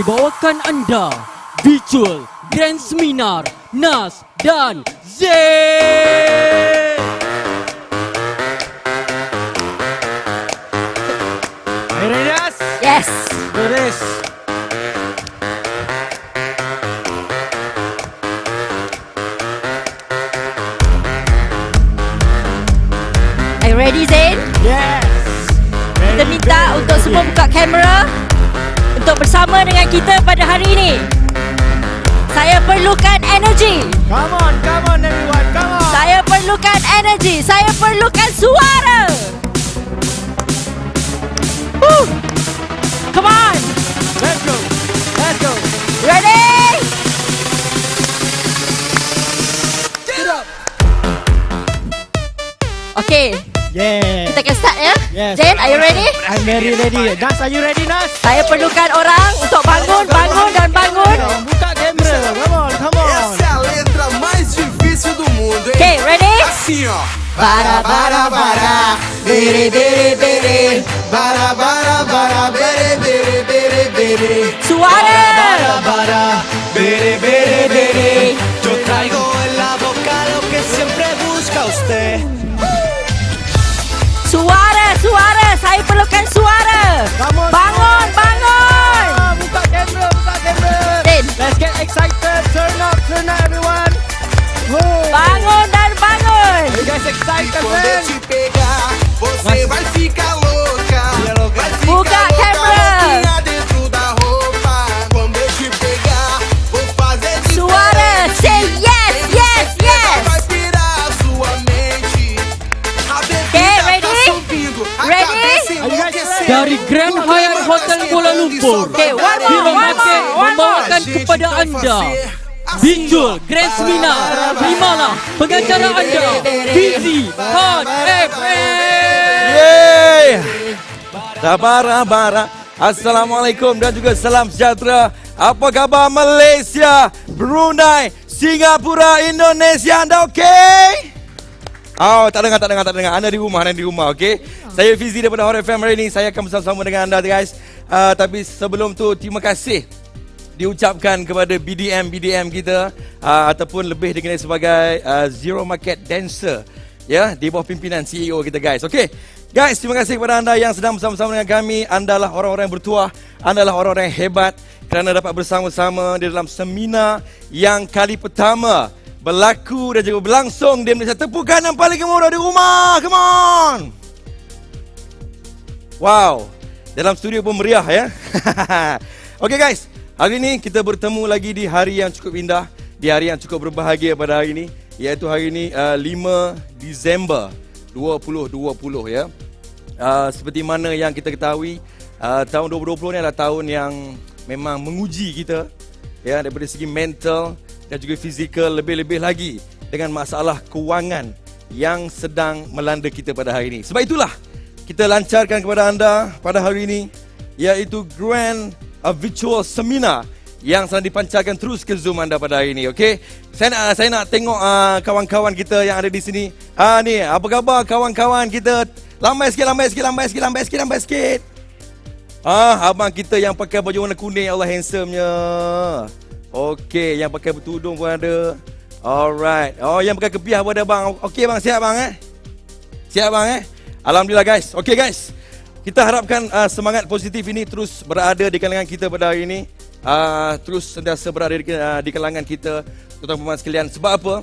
kami bawakan anda Visual Grand Seminar Nas dan Z. Are you ready, Nas? Yes. Do this. Are you ready, Zain? Yes. Kita minta untuk semua buka kamera untuk bersama dengan kita pada hari ini. Saya perlukan energi. Come on everyone, come on. Saya perlukan energi. Saya perlukan suara. Come on. Let's go. Ready? Get up. Okay, Yeah. kita akan start ya. Yes. Zain, are you ready? I'm very ready. Nas, are you ready, Nas? Saya perlukan orang untuk bangun dan bangun. Buka kamera. Come on. Essa é a letra mais difícil do mundo, hein? Okay, ready? Assim, ó. Bara bara bara, bere bere bere. Bara, bara, bara, bere, bere, bere, bere. Suara. Bara, bere, bere, bere. Yo traigo en la boca lo que siempre busca usted. Suara. Saya perlukan suara. Come on. Bangun. Buka kamera. Zain, Let's get excited. Turn up everyone. Whoa. bangun. You guys excited, Quando eu man? te pegar, você vai ficar louca. Vai ficar Buka louca, kamera. louquinha dentro da roupa. Quando eu te pegar, vou fazer de Suara. Say yes. Vai pirar sua mente. A Okay, bebida ready? tá subindo, a Ready? cabeça Are you guys enlouquecendo. Dari Grand Hyatt Hotel Kuala Lumpur, Okay, one more. Hero Market A membawakan gente kepada vai anda fazer assim, Visual ó. Grand Seminar. Terimalah pengacara anda Fizi Hot FM. Yeay! Bara. Assalamualaikum dan juga salam sejahtera. Apa khabar Malaysia, Brunei, Singapura, Indonesia? Anda okey? Oh, tak dengar. Anda di rumah, okey? Saya Fizi daripada Hot FM hari ini. Saya akan bersama-sama dengan anda, guys. Tapi sebelum tu, terima kasih diucapkan kepada BDM kita ataupun lebih dikenali sebagai Zero Market Dancer, ya, di bawah pimpinan CEO kita, guys. Okey. Guys, terima kasih kepada anda yang sedang bersama-sama dengan kami. Anda lah orang-orang yang bertuah, anda lah orang-orang yang hebat kerana dapat bersama-sama di dalam seminar yang kali pertama berlaku dan juga berlangsung di Malaysia. Tepukan yang paling gemuruh di rumah. Come on. Wow. Dalam studio pun meriah, ya. Okey, guys. Hari ini kita bertemu lagi di hari yang cukup indah, di hari yang cukup berbahagia pada hari ini, iaitu hari ini 5 Disember 2020, ya. Seperti mana yang kita ketahui, tahun 2020 ni adalah tahun yang memang menguji kita, ya, daripada segi mental dan juga fizikal, lebih-lebih lagi dengan masalah kewangan yang sedang melanda kita pada hari ini. Sebab itulah kita lancarkan kepada anda pada hari ini, iaitu Grand Virtual Seminar yang sedang dipancarkan terus ke Zoom anda pada hari ini, okey? Saya nak tengok kawan-kawan kita yang ada di sini. Ni, apa khabar kawan-kawan kita? Lambai sikit. Abang kita yang pakai baju warna kuning, Allah handsome-nya. Okey, yang pakai bertudung pun ada. Alright. Oh, yang pakai kepiah pun ada, bang. Okey bang, siap bang Siap bang Alhamdulillah, guys. Okey, guys. Kita harapkan semangat positif ini terus berada di kalangan kita pada hari ini. Terus sentiasa berada di kalangan kita, tuan-tuan sekalian. Sebab apa?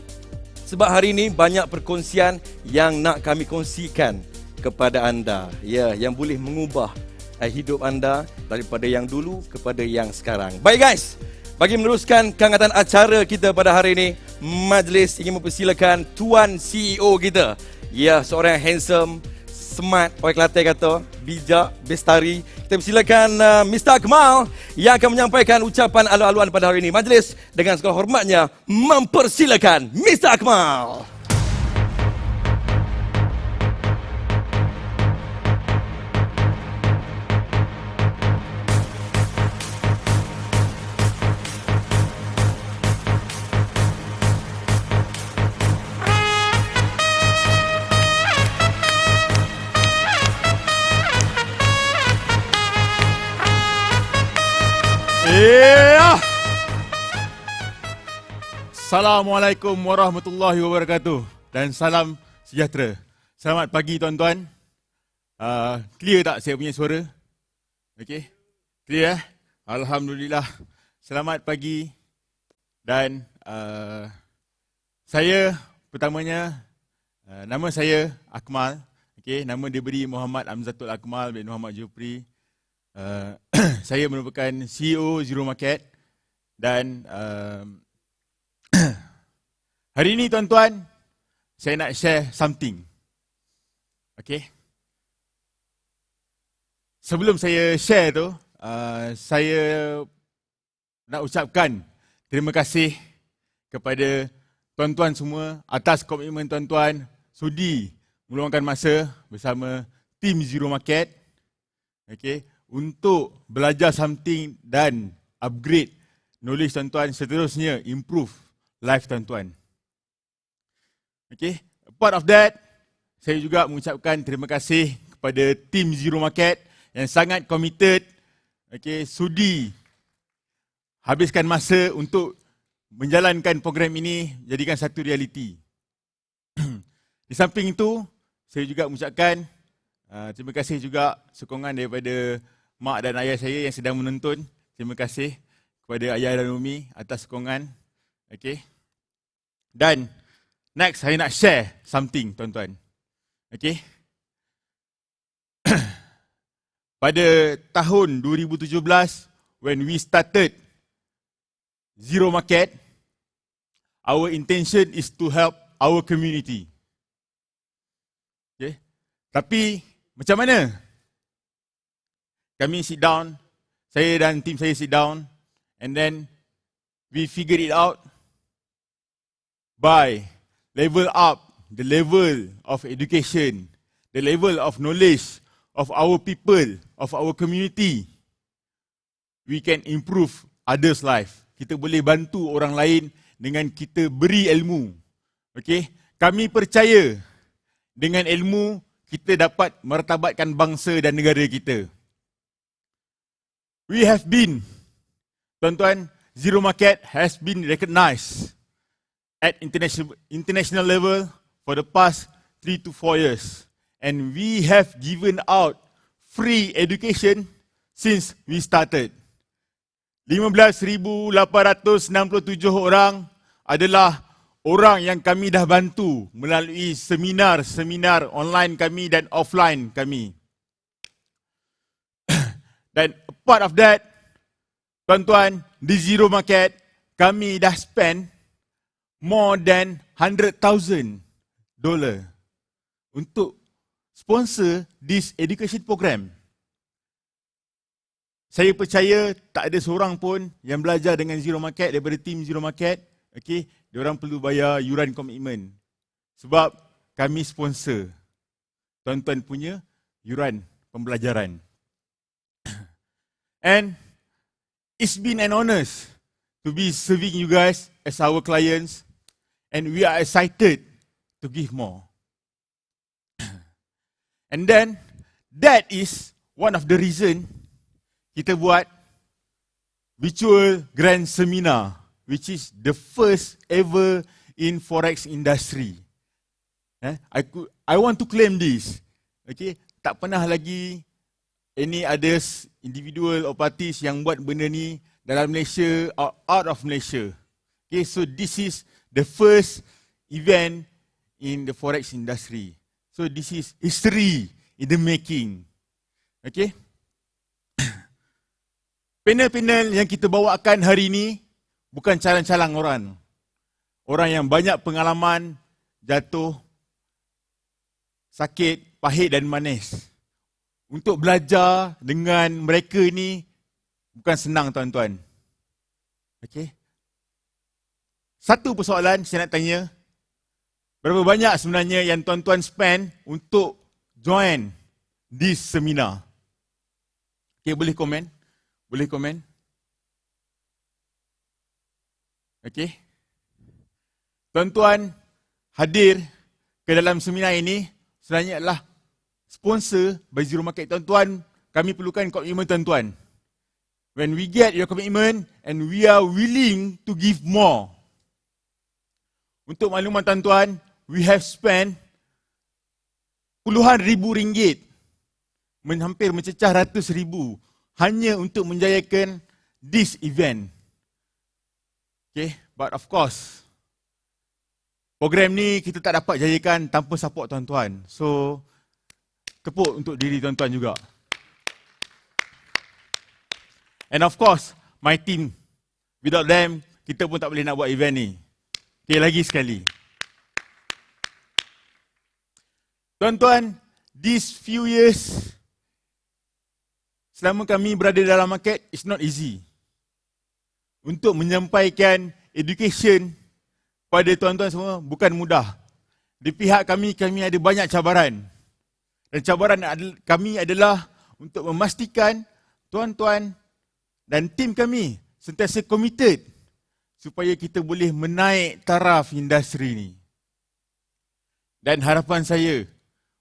Sebab hari ini banyak perkongsian yang nak kami kongsikan kepada anda, ya, yang boleh mengubah hidup anda daripada yang dulu kepada yang sekarang. Baik, guys. Bagi meneruskan kehangatan acara kita pada hari ini, majlis ingin mempersilakan Tuan CEO kita. Ya, seorang yang handsome, smart, orang Kelantan kata, bijak, bestari. Kita persilakan Mr. Akmal yang akan menyampaikan ucapan alu-aluan pada hari ini. Majlis dengan segala hormatnya mempersilakan Mr. Akmal. Assalamualaikum warahmatullahi wabarakatuh dan salam sejahtera. Selamat pagi tuan-tuan. Clear tak saya punya suara? Okey. Clear? Alhamdulillah. Selamat pagi dan saya pertamanya nama saya Akmal. Okey, nama diberi Muhammad Amzatul Akmal bin Muhammad Jupri. Saya merupakan CEO Zero Market dan hari ini tuan-tuan, saya nak share something. Okay. Sebelum saya share tu, saya nak ucapkan terima kasih kepada tuan-tuan semua atas komitmen tuan-tuan sudi meluangkan masa bersama tim Zero Market. Okay, untuk belajar something dan upgrade knowledge tuan-tuan, seterusnya improve life tuan-tuan. Okay, part of that, saya juga mengucapkan terima kasih kepada tim Zero Market yang sangat committed, okay, sudi habiskan masa untuk menjalankan program ini jadikan satu realiti. Di samping itu, saya juga mengucapkan terima kasih juga sokongan daripada mak dan ayah saya yang sedang menonton. Terima kasih kepada ayah dan umi atas sokongan. Okay. Dan next, saya nak share something, tuan-tuan. Okay. Pada tahun 2017, when we started Zero Market, our intention is to help our community. Okay. Tapi, macam mana? Kami sit down, saya dan tim saya sit down, and then we figure it out by level up the level of education, the level of knowledge of our people, of our community. We can improve others' life. Kita boleh bantu orang lain dengan kita beri ilmu. Okay? Kami percaya dengan ilmu kita dapat mertabatkan bangsa dan negara kita. We have been, tuan-tuan, Zero Market has been recognized at international level for the past 3 to 4 years. And we have given out free education since we started. 15,867 orang adalah orang yang kami dah bantu melalui seminar-seminar online kami dan offline kami. Dan part of that, tuan-tuan, di Zero Market, kami dah spend more than $100,000 untuk sponsor this education program. Saya percaya tak ada seorang pun yang belajar dengan Zero Market daripada tim Zero Market, okay, diorang perlu bayar yuran komitmen. Sebab kami sponsor tuan-tuan punya yuran pembelajaran. And it's been an honor to be serving you guys as our clients, and we are excited to give more. And then, that is one of the reason kita buat virtual grand seminar, which is the first ever in forex industry. I want to claim this. Okay, tak pernah lagi any others individual or parties yang buat benda ni dalam Malaysia or out of Malaysia. Okay, so this is the first event in the forex industry. So this is history in the making. Okay. Panel-panel yang kita bawakan hari ini bukan calang-calang orang. Orang yang banyak pengalaman jatuh, sakit, pahit dan manis. Untuk belajar dengan mereka ni bukan senang, tuan-tuan. Okay. Satu persoalan saya nak tanya. Berapa banyak sebenarnya yang tuan-tuan spend untuk join this seminar? Okay, boleh komen? Boleh komen? Okay. Tuan-tuan hadir ke dalam seminar ini sebenarnya adalah sponsor by Zero Market. Tuan-tuan, kami perlukan komitmen tuan-tuan. When we get your commitment and we are willing to give more. untuk makluman tuan-tuan, we have spent puluhan ribu ringgit, hampir mencecah ratus ribu hanya untuk menjayakan this event. Okay, but of course, program ni kita tak dapat jayakan tanpa support tuan-tuan. So, tepuk untuk diri tuan-tuan juga. And of course, my team. Without them, kita pun tak boleh nak buat event ni. Okay, lagi sekali. Tuan-tuan, these few years, selama kami berada dalam market, it's not easy. Untuk menyampaikan education pada tuan-tuan semua, bukan mudah. Di pihak kami ada banyak cabaran. Dan cabaran kami adalah untuk memastikan tuan-tuan dan tim kami sentiasa committed supaya kita boleh menaik taraf industri ini. Dan harapan saya,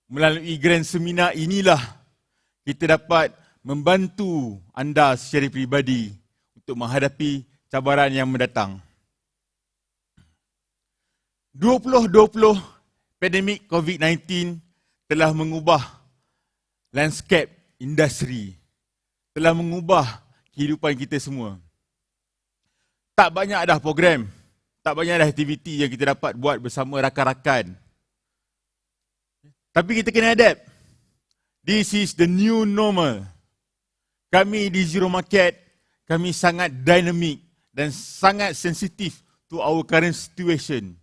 melalui Grand Seminar inilah kita dapat membantu anda secara peribadi untuk menghadapi cabaran yang mendatang. 2020, pandemik COVID-19 telah mengubah landscape industri, telah mengubah kehidupan kita semua. Tak banyak dah program, tak banyak dah aktiviti yang kita dapat buat bersama rakan-rakan. Tapi kita kena adapt. This is the new normal. Kami di Zero Market, kami sangat dynamic dan sangat sensitif to our current situation.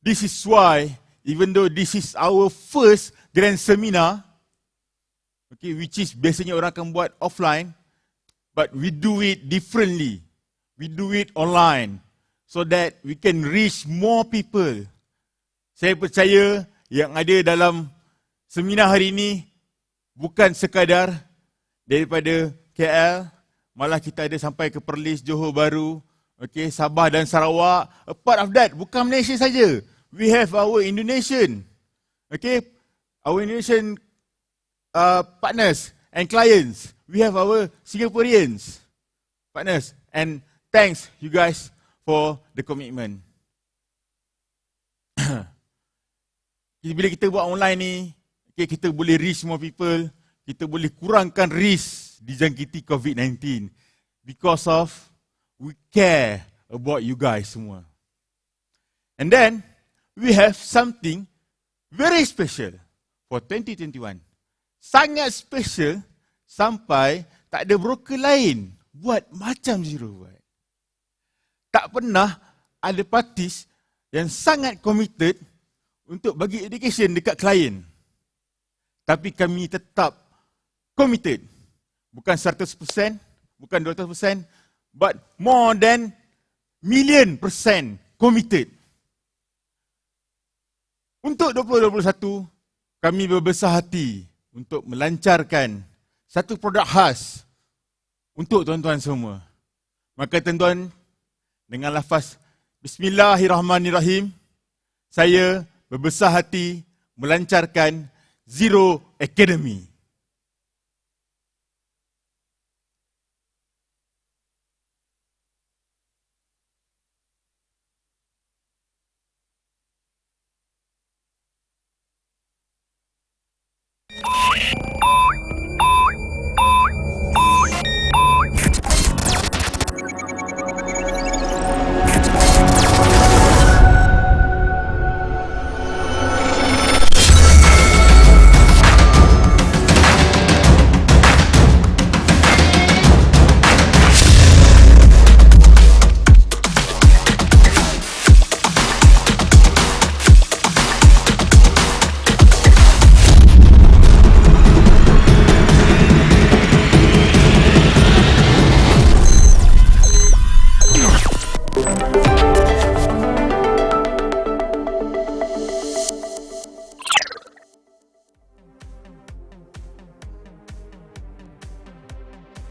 This is why, even though this is our first grand seminar, okay, which is biasanya orang akan buat offline, but we do it differently. We do it online so that we can reach more people. Saya percaya yang ada dalam seminar hari ini bukan sekadar daripada KL, malah kita ada sampai ke Perlis, Johor Bahru, okay, Sabah dan Sarawak. Apart of that, bukan Malaysia saja. We have our Indonesian, okay, our Indonesian partners and clients. We have our Singaporeans partners, and thanks you guys for the commitment. Bila kita buat online ni, okay, kita boleh reach more people, kita boleh kurangkan risk dijangkiti COVID-19 because of we care about you guys semua. And then, we have something very special for 2021. Sangat special sampai tak ada broker lain buat macam Zero buat. Tak pernah ada parties yang sangat committed untuk bagi education dekat klien. Tapi kami tetap committed. Bukan 100%, bukan 200%, but more than million% committed. Untuk 2021, kami berbesar hati untuk melancarkan satu produk khas untuk tuan-tuan semua. Maka tuan-tuan, dengan lafaz Bismillahirrahmanirrahim, saya berbesar hati melancarkan Zero Academy.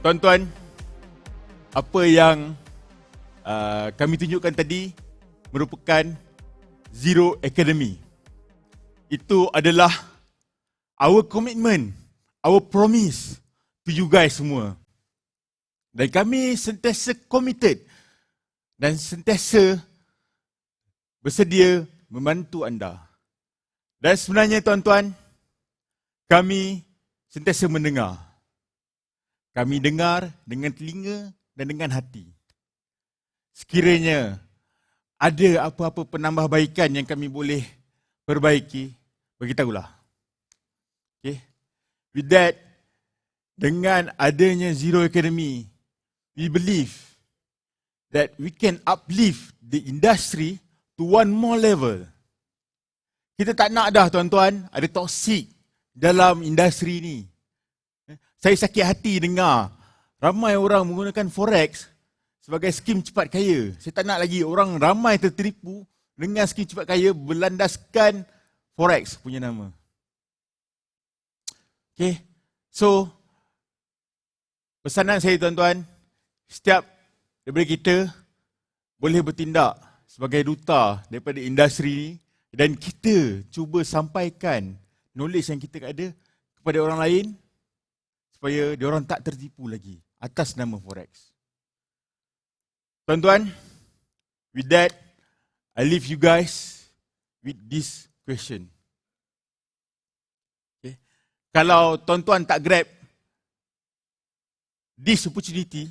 Tuan-tuan, apa yang kami tunjukkan tadi merupakan Zero Academy. Itu adalah our commitment, our promise to you guys semua. Dan kami sentiasa committed dan sentiasa bersedia membantu anda. Dan sebenarnya tuan-tuan, kami sentiasa mendengar. Kami dengar dengan telinga dan dengan hati. Sekiranya ada apa-apa penambahbaikan yang kami boleh perbaiki, beritahulah. Okay. With that, dengan adanya Zero Academy, we believe that we can uplift the industry to one more level. Kita tak nak dah tuan-tuan ada toksik dalam industri ni. Saya sakit hati dengar ramai orang menggunakan forex sebagai skim cepat kaya. Saya tak nak lagi orang ramai tertipu dengan skim cepat kaya berlandaskan forex punya nama. Okay, so pesanan saya tuan-tuan, setiap daripada kita boleh bertindak sebagai duta daripada industri ni dan kita cuba sampaikan knowledge yang kita ada kepada orang lain supaya diorang tak tertipu lagi atas nama forex. Tuan-tuan, with that, I leave you guys with this question. Okay. Kalau tuan-tuan tak grab this opportunity,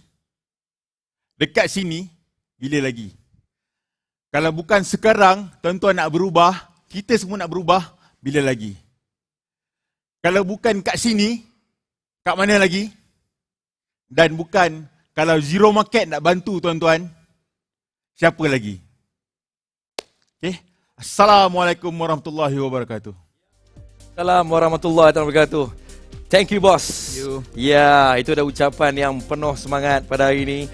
dekat sini, bila lagi? Kalau bukan sekarang, tuan-tuan nak berubah, kita semua nak berubah, bila lagi? Kalau bukan kat sini, kat mana lagi? Dan bukan kalau Zero Market nak bantu tuan-tuan, siapa lagi? Okay. Assalamualaikum warahmatullahi wabarakatuh. Assalamualaikum warahmatullahi wabarakatuh. Thank you, boss. Ya, itu dah ucapan yang penuh semangat pada hari ini.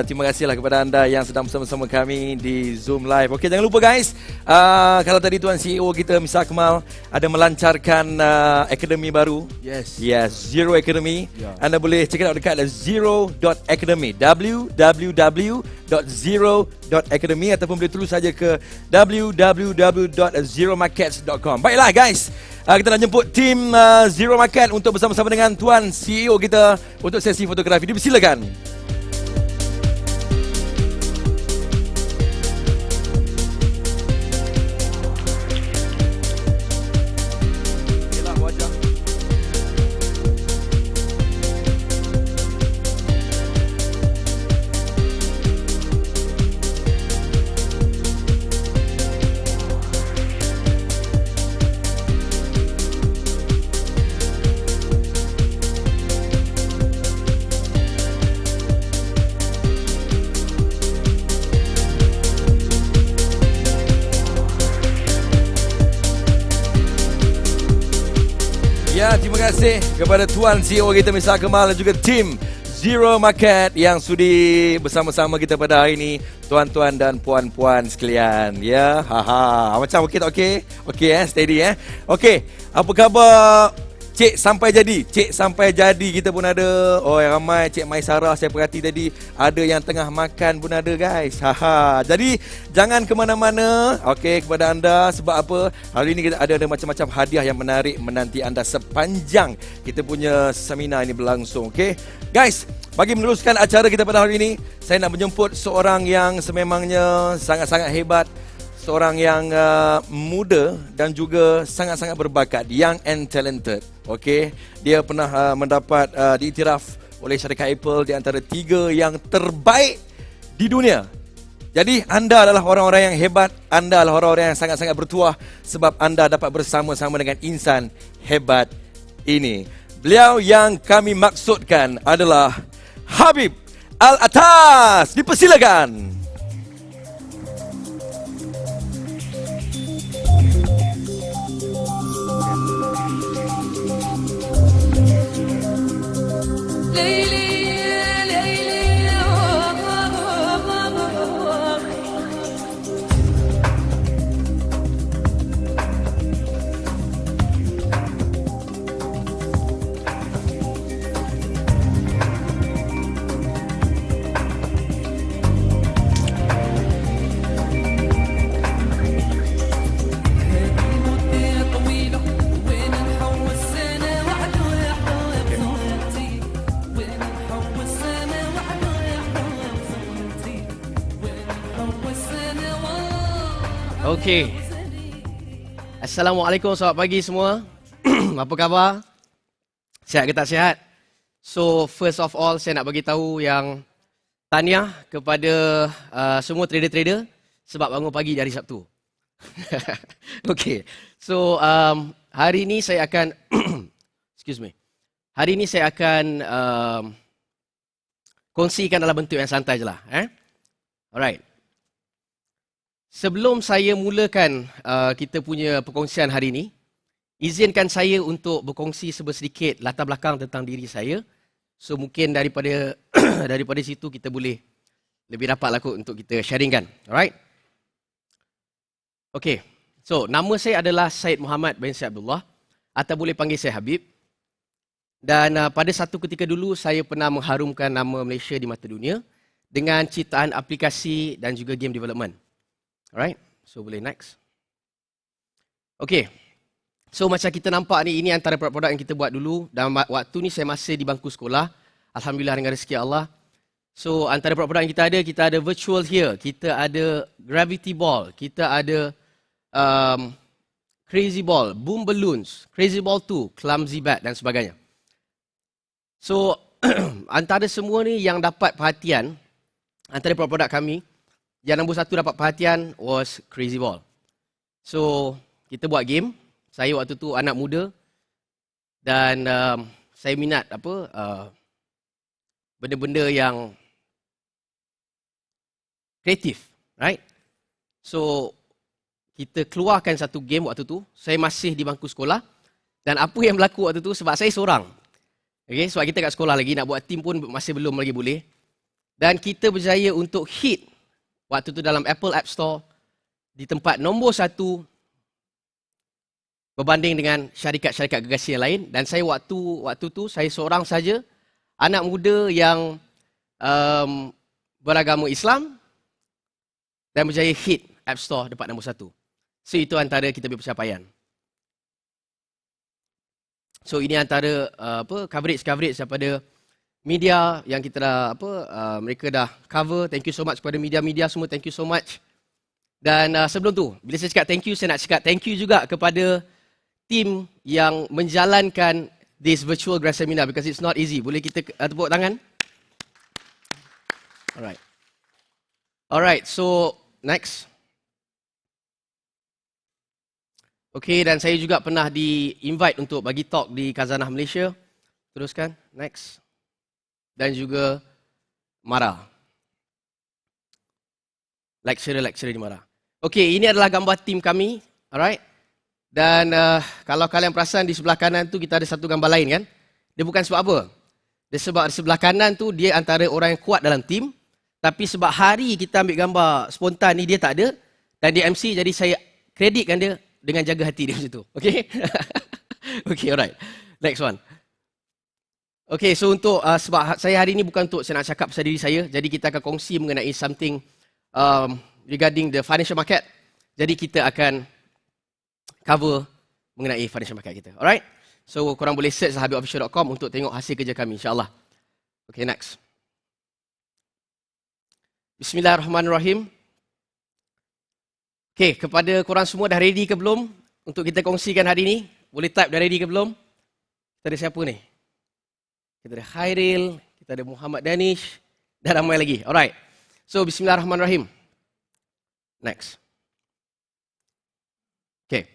Terima kasihlah kepada anda yang sedang bersama-sama kami di Zoom Live. Okey, jangan lupa guys, kalau tadi Tuan CEO kita Mr. Akmal ada melancarkan akademi baru. Yes, Zero Academy. Yeah. Anda boleh check it out dekat zero.academy. www.zero.academy ataupun boleh terus saja ke www.zeromarkets.com. Baiklah guys, kita nak jemput tim Zero Market untuk bersama-sama dengan Tuan CEO kita untuk sesi fotografi. Dipersilakan. Terima kasih kepada Tuan CEO kita Mr. Akmal dan juga tim Zero Market yang sudi bersama-sama kita pada hari ini, tuan-tuan dan puan-puan sekalian. Ya, macam okey tak okey? Okey steady Okey, apa khabar Cik sampai jadi? Cik sampai jadi kita pun ada. Oh, ramai Cik Maisara saya perhati tadi ada yang tengah makan pun ada guys. Jadi jangan ke mana-mana. Okey, kepada anda sebab apa? Hari ini kita ada macam-macam hadiah yang menarik menanti anda sepanjang kita punya seminar ini berlangsung. Okey. Guys, bagi meneruskan acara kita pada hari ini, saya nak menjemput seorang yang sememangnya sangat-sangat hebat. Seorang yang muda dan juga sangat-sangat berbakat, young and talented. Okey, dia pernah mendapat diiktiraf oleh syarikat Apple di antara 3 yang terbaik di dunia. Jadi anda adalah orang-orang yang hebat, anda adalah orang-orang yang sangat-sangat bertuah sebab anda dapat bersama-sama dengan insan hebat ini. Beliau yang kami maksudkan adalah Habib Al-Atas. Dipersilakan. Okey. Assalamualaikum, selamat pagi semua. Apa khabar? Sihat ke tak sihat? So, first of all, saya nak bagi tahu yang tahniah kepada semua trader-trader sebab bangun pagi di hari Sabtu. Okey. So, hari ni saya akan excuse me. Hari ni saya akan kongsikan dalam bentuk yang santai je lah. Alright. Sebelum saya mulakan kita punya perkongsian hari ini, izinkan saya untuk berkongsi sedikit latar belakang tentang diri saya. So mungkin daripada daripada situ kita boleh lebih dapat lah kot untuk kita sharingkan. Alright? Okay. So nama saya adalah Syed Muhammad bin Syed Abdullah atau boleh panggil saya Habib. Dan pada satu ketika dulu saya pernah mengharumkan nama Malaysia di mata dunia dengan ciptaan aplikasi dan juga game development. Alright, so boleh next. Okay, so macam kita nampak ni, ini antara produk-produk yang kita buat dulu. Dan waktu ni saya masih di bangku sekolah. Alhamdulillah dengan rezeki Allah. So antara produk-produk yang kita ada virtual here, kita ada gravity ball, kita ada crazy ball, boom balloons, crazy ball 2, clumsy bat dan sebagainya. So, antara semua ni yang dapat perhatian, antara produk-produk kami, yang nombor satu dapat perhatian was Crazy Ball. So, kita buat game. Saya waktu tu anak muda dan saya minat benda-benda yang kreatif, right? So, kita keluarkan satu game waktu tu. Saya masih di bangku sekolah dan apa yang berlaku waktu tu sebab saya seorang. Okay, sebab kita kat sekolah lagi, nak buat team pun masih belum lagi boleh. Dan kita berjaya untuk hit waktu tu dalam Apple App Store di tempat nombor 1 berbanding dengan syarikat-syarikat gergasi yang lain. Dan saya waktu tu saya seorang saja, anak muda yang beragama Islam dan berjaya hit App Store tempat nombor 1. So itu antara kita punya pencapaian. So ini antara coverage daripada media yang kita dah mereka dah cover. Thank you so much kepada media-media semua. Thank you so much. Dan sebelum tu, bila saya cakap thank you, saya nak cakap thank you juga kepada tim yang menjalankan this virtual grand seminar because it's not easy. Boleh kita tepuk tangan? Alright, so next. Okay, dan saya juga pernah di-invite untuk bagi talk di Khazanah Malaysia. Teruskan, next. Dan juga Mara. Lecturer di Mara. Okay, ini adalah gambar tim kami. Alright. Dan kalau kalian perasan di sebelah kanan tu kita ada satu gambar lain kan. Dia bukan sebab apa. Dia sebab di sebelah kanan tu dia antara orang yang kuat dalam tim. Tapi sebab hari kita ambil gambar spontan ni dia tak ada. Dan dia MC jadi saya kreditkan dia dengan jaga hati dia macam tu. Okay? Okay, alright. Next one. Okay, so untuk sebab saya hari ni bukan untuk saya nak cakap pasal diri saya. Jadi kita akan kongsi mengenai something regarding the financial market. Jadi kita akan cover mengenai financial market kita. Alright? So korang boleh search habibofficial.com untuk tengok hasil kerja kami insyaAllah. Okay, next. Bismillahirrahmanirrahim. Okay, kepada korang semua dah ready ke belum untuk kita kongsikan hari ni? Boleh type dah ready ke belum? Kita ada siapa ni? Kita ada Khairil, kita ada Muhammad Danish dan ramai lagi. Alright. So, bismillahirrahmanirrahim. Next. Okay.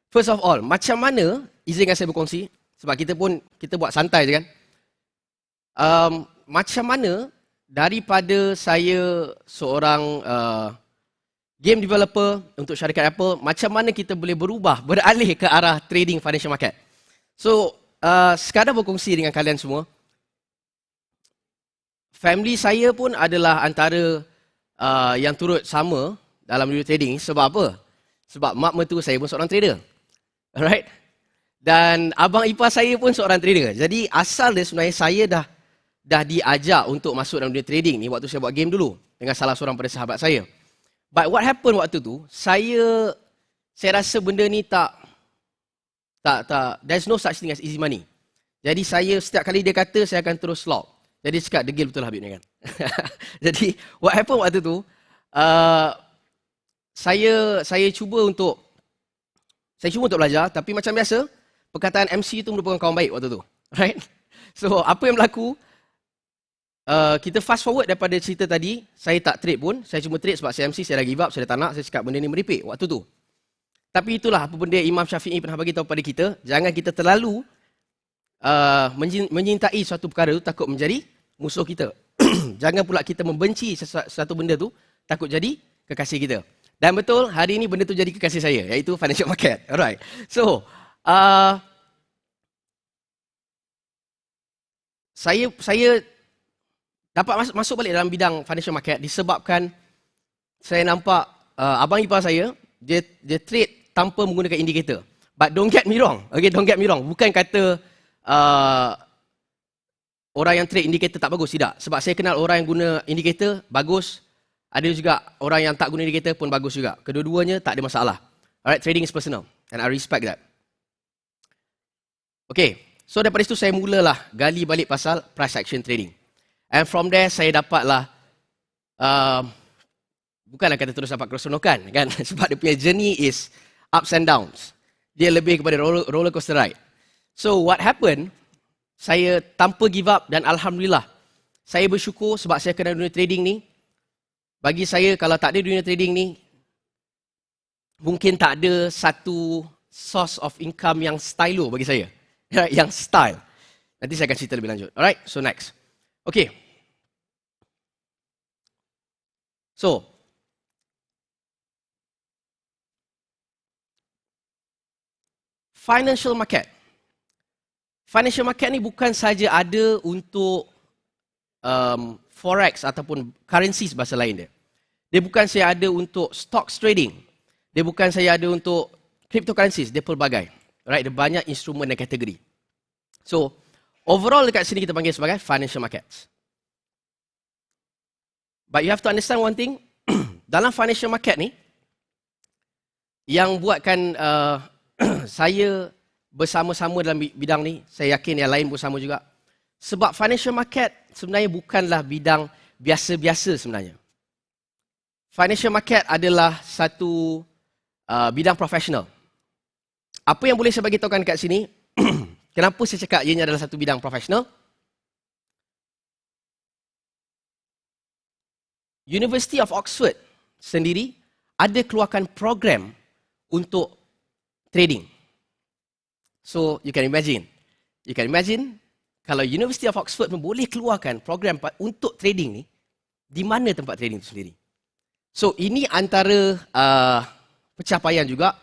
First of all, macam mana, izinkan saya berkongsi, sebab kita buat santai je kan. Macam mana daripada saya seorang game developer untuk syarikat Apple, macam mana kita boleh beralih ke arah trading financial market. So, sekadar berkongsi dengan kalian semua, family saya pun adalah antara yang turut sama dalam dunia trading. Sebab apa? Sebab mak mertua saya pun seorang trader. Alright? Dan abang ipar saya pun seorang trader. Jadi, asal dia sebenarnya saya dah diajak untuk masuk dalam dunia trading ni waktu saya buat game dulu dengan salah seorang pada sahabat saya. But what happened waktu tu, saya rasa benda ni tak, there's no such thing as easy money. Jadi saya setiap kali dia kata, saya akan terus lock. Jadi cakap, degil betul Habib ni kan. Jadi what happened waktu tu, saya cuba untuk belajar, tapi macam biasa, perkataan MC itu merupakan kawan baik waktu tu. Right? So, apa yang berlaku, kita fast forward daripada cerita tadi, saya tak trade pun, saya cuma trade sebab saya MC, saya dah give up, saya dah tak nak, saya cakap benda ni meripik waktu tu. Tapi itulah apa benda Imam Syafi'i pernah bagi tahu pada kita, jangan kita terlalu menyintai suatu perkara tu takut menjadi musuh kita. Jangan pula kita membenci sesuatu benda tu takut jadi kekasih kita. Dan betul, hari ini benda tu jadi kekasih saya, iaitu financial market. Alright. So, saya dapat masuk balik dalam bidang financial market disebabkan saya nampak abang ipar saya, dia trade tanpa menggunakan indikator. But don't get me wrong. Okay, don't get me wrong. Bukan kata orang yang trade indikator tak bagus, tidak. Sebab saya kenal orang yang guna indikator, bagus. Ada juga orang yang tak guna indikator pun bagus juga. Kedua-duanya tak ada masalah. Alright, trading is personal. And I respect that. Okay, so daripada situ saya mulalah gali balik pasal price action trading. And from there saya dapatlah, bukanlah kata terus dapat keseronokan kan. Sebab dia punya journey is ups and downs. Dia lebih kepada roller coaster ride. So what happened, saya tanpa give up dan Alhamdulillah, saya bersyukur sebab saya kenal dunia trading ni. Bagi saya, kalau tak ada dunia trading ni, mungkin tak ada satu source of income yang stylo bagi saya. Yang style. Nanti saya akan cerita lebih lanjut. Alright, so next. Okay. So, financial market. Financial market ni bukan saja ada untuk forex ataupun currencies bahasa lain dia. Dia bukan saja ada untuk stocks trading. Dia bukan saja ada untuk cryptocurrencies, dia pelbagai. Right, dia banyak instrumen dan kategori. So, overall dekat sini kita panggil sebagai financial markets. But you have to understand one thing, dalam financial market ni, yang buatkan saya bersama-sama dalam bidang ni, saya yakin yang lain bersama juga. Sebab financial market sebenarnya bukanlah bidang biasa-biasa sebenarnya. Financial market adalah satu bidang profesional. Apa yang boleh saya bagi tahukan dekat sini, kenapa saya cakap ianya adalah satu bidang profesional? University of Oxford sendiri ada keluarkan program untuk trading. So, you can imagine kalau University of Oxford pun boleh keluarkan program untuk trading ni, di mana tempat trading itu sendiri. So, ini antara pencapaian juga.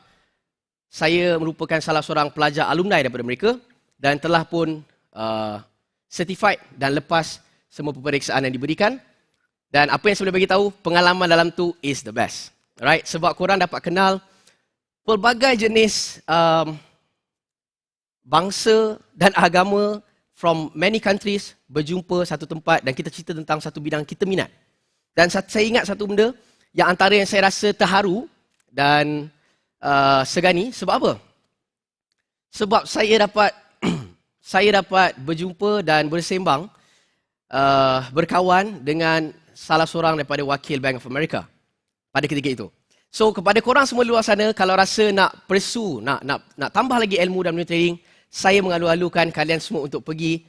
Saya merupakan salah seorang pelajar alumni daripada mereka dan telah pun certified dan lepas semua peperiksaan yang diberikan. Dan apa yang saya boleh bagi tahu, pengalaman dalam tu is the best. Alright, sebab korang dapat kenal pelbagai jenis bangsa dan agama from many countries berjumpa satu tempat dan kita cerita tentang satu bidang kita minat. Dan saya ingat satu benda yang antara yang saya rasa terharu dan segani, sebab apa? Sebab saya dapat berjumpa dan bersembang, berkawan dengan salah seorang daripada wakil Bank of America pada ketika itu. So kepada korang semua luar sana, kalau rasa nak pursue, nak tambah lagi ilmu dalam dunia trading, saya mengalu-alukan kalian semua untuk pergi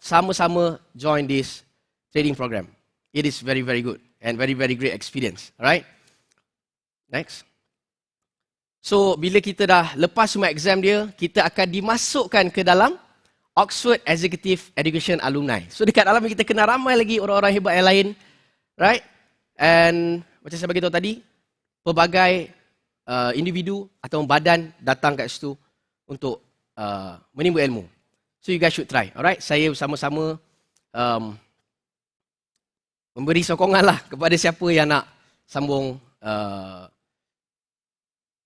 sama-sama join this trading program. It is very, very good and very, very great experience. Alright? Next. So, bila kita dah lepas semua exam dia, kita akan dimasukkan ke dalam Oxford Executive Education Alumni. So, dekat dalam kita kenal ramai lagi orang-orang hebat yang lain. Right? And macam saya bagi tahu tadi, pelbagai individu atau badan datang kat situ untuk menimba ilmu. So, you guys should try. Alright? Saya bersama-sama memberi sokongan lah kepada siapa yang nak sambung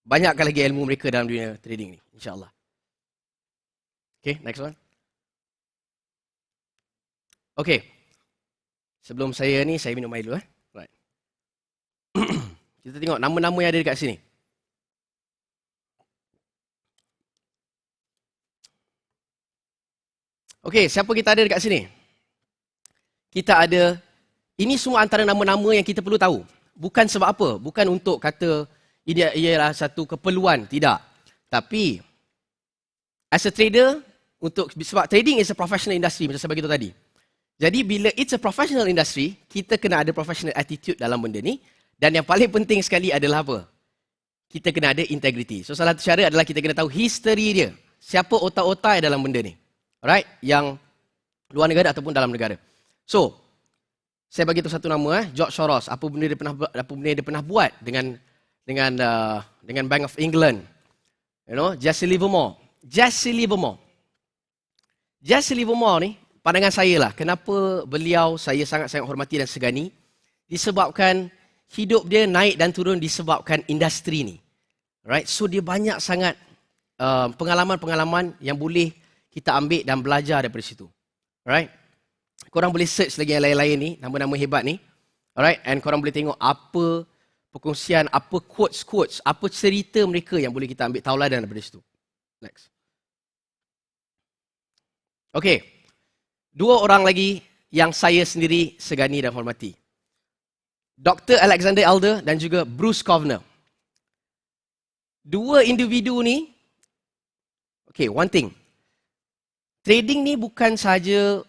banyakkan lagi ilmu mereka dalam dunia trading ni, insyaAllah. Okay, next one. Okay, sebelum saya minum air dulu. Right. Kita tengok nama-nama yang ada dekat sini. Okay, siapa kita ada dekat sini? Kita ada, ini semua antara nama-nama yang kita perlu tahu. Bukan sebab apa? Bukan untuk kata ini ialah satu keperluan, tidak. Tapi as a trader, sebab trading is a professional industry macam saya bagi tahu tadi. Jadi bila it's a professional industry, kita kena ada professional attitude dalam benda ni. Dan yang paling penting sekali adalah apa? Kita kena ada integrity. So salah satu cara adalah kita kena tahu history dia. Siapa otak-otak dalam benda ni. Alright? Yang luar negara ataupun dalam negara. So, saya bagi tahu satu nama, George Soros. Apa benda dia pernah buat dengan Bank of England. You know, Jesse Livermore ni, pandangan saya lah, kenapa beliau saya sangat-sangat hormati dan segani, disebabkan hidup dia naik dan turun disebabkan industri ni. Right? So dia banyak sangat pengalaman-pengalaman yang boleh kita ambil dan belajar daripada situ. Right? Korang boleh search lagi yang lain-lain ni, nama-nama hebat ni. Alright? And korang boleh tengok apa perkongsian, apa quotes, apa cerita mereka yang boleh kita ambil tauladan daripada situ. Next. Okay. 2 orang lagi yang saya sendiri segani dan hormati. Dr. Alexander Elder dan juga Bruce Kovner. 2 individu ni, okay, one thing. Trading ni bukan sahaja,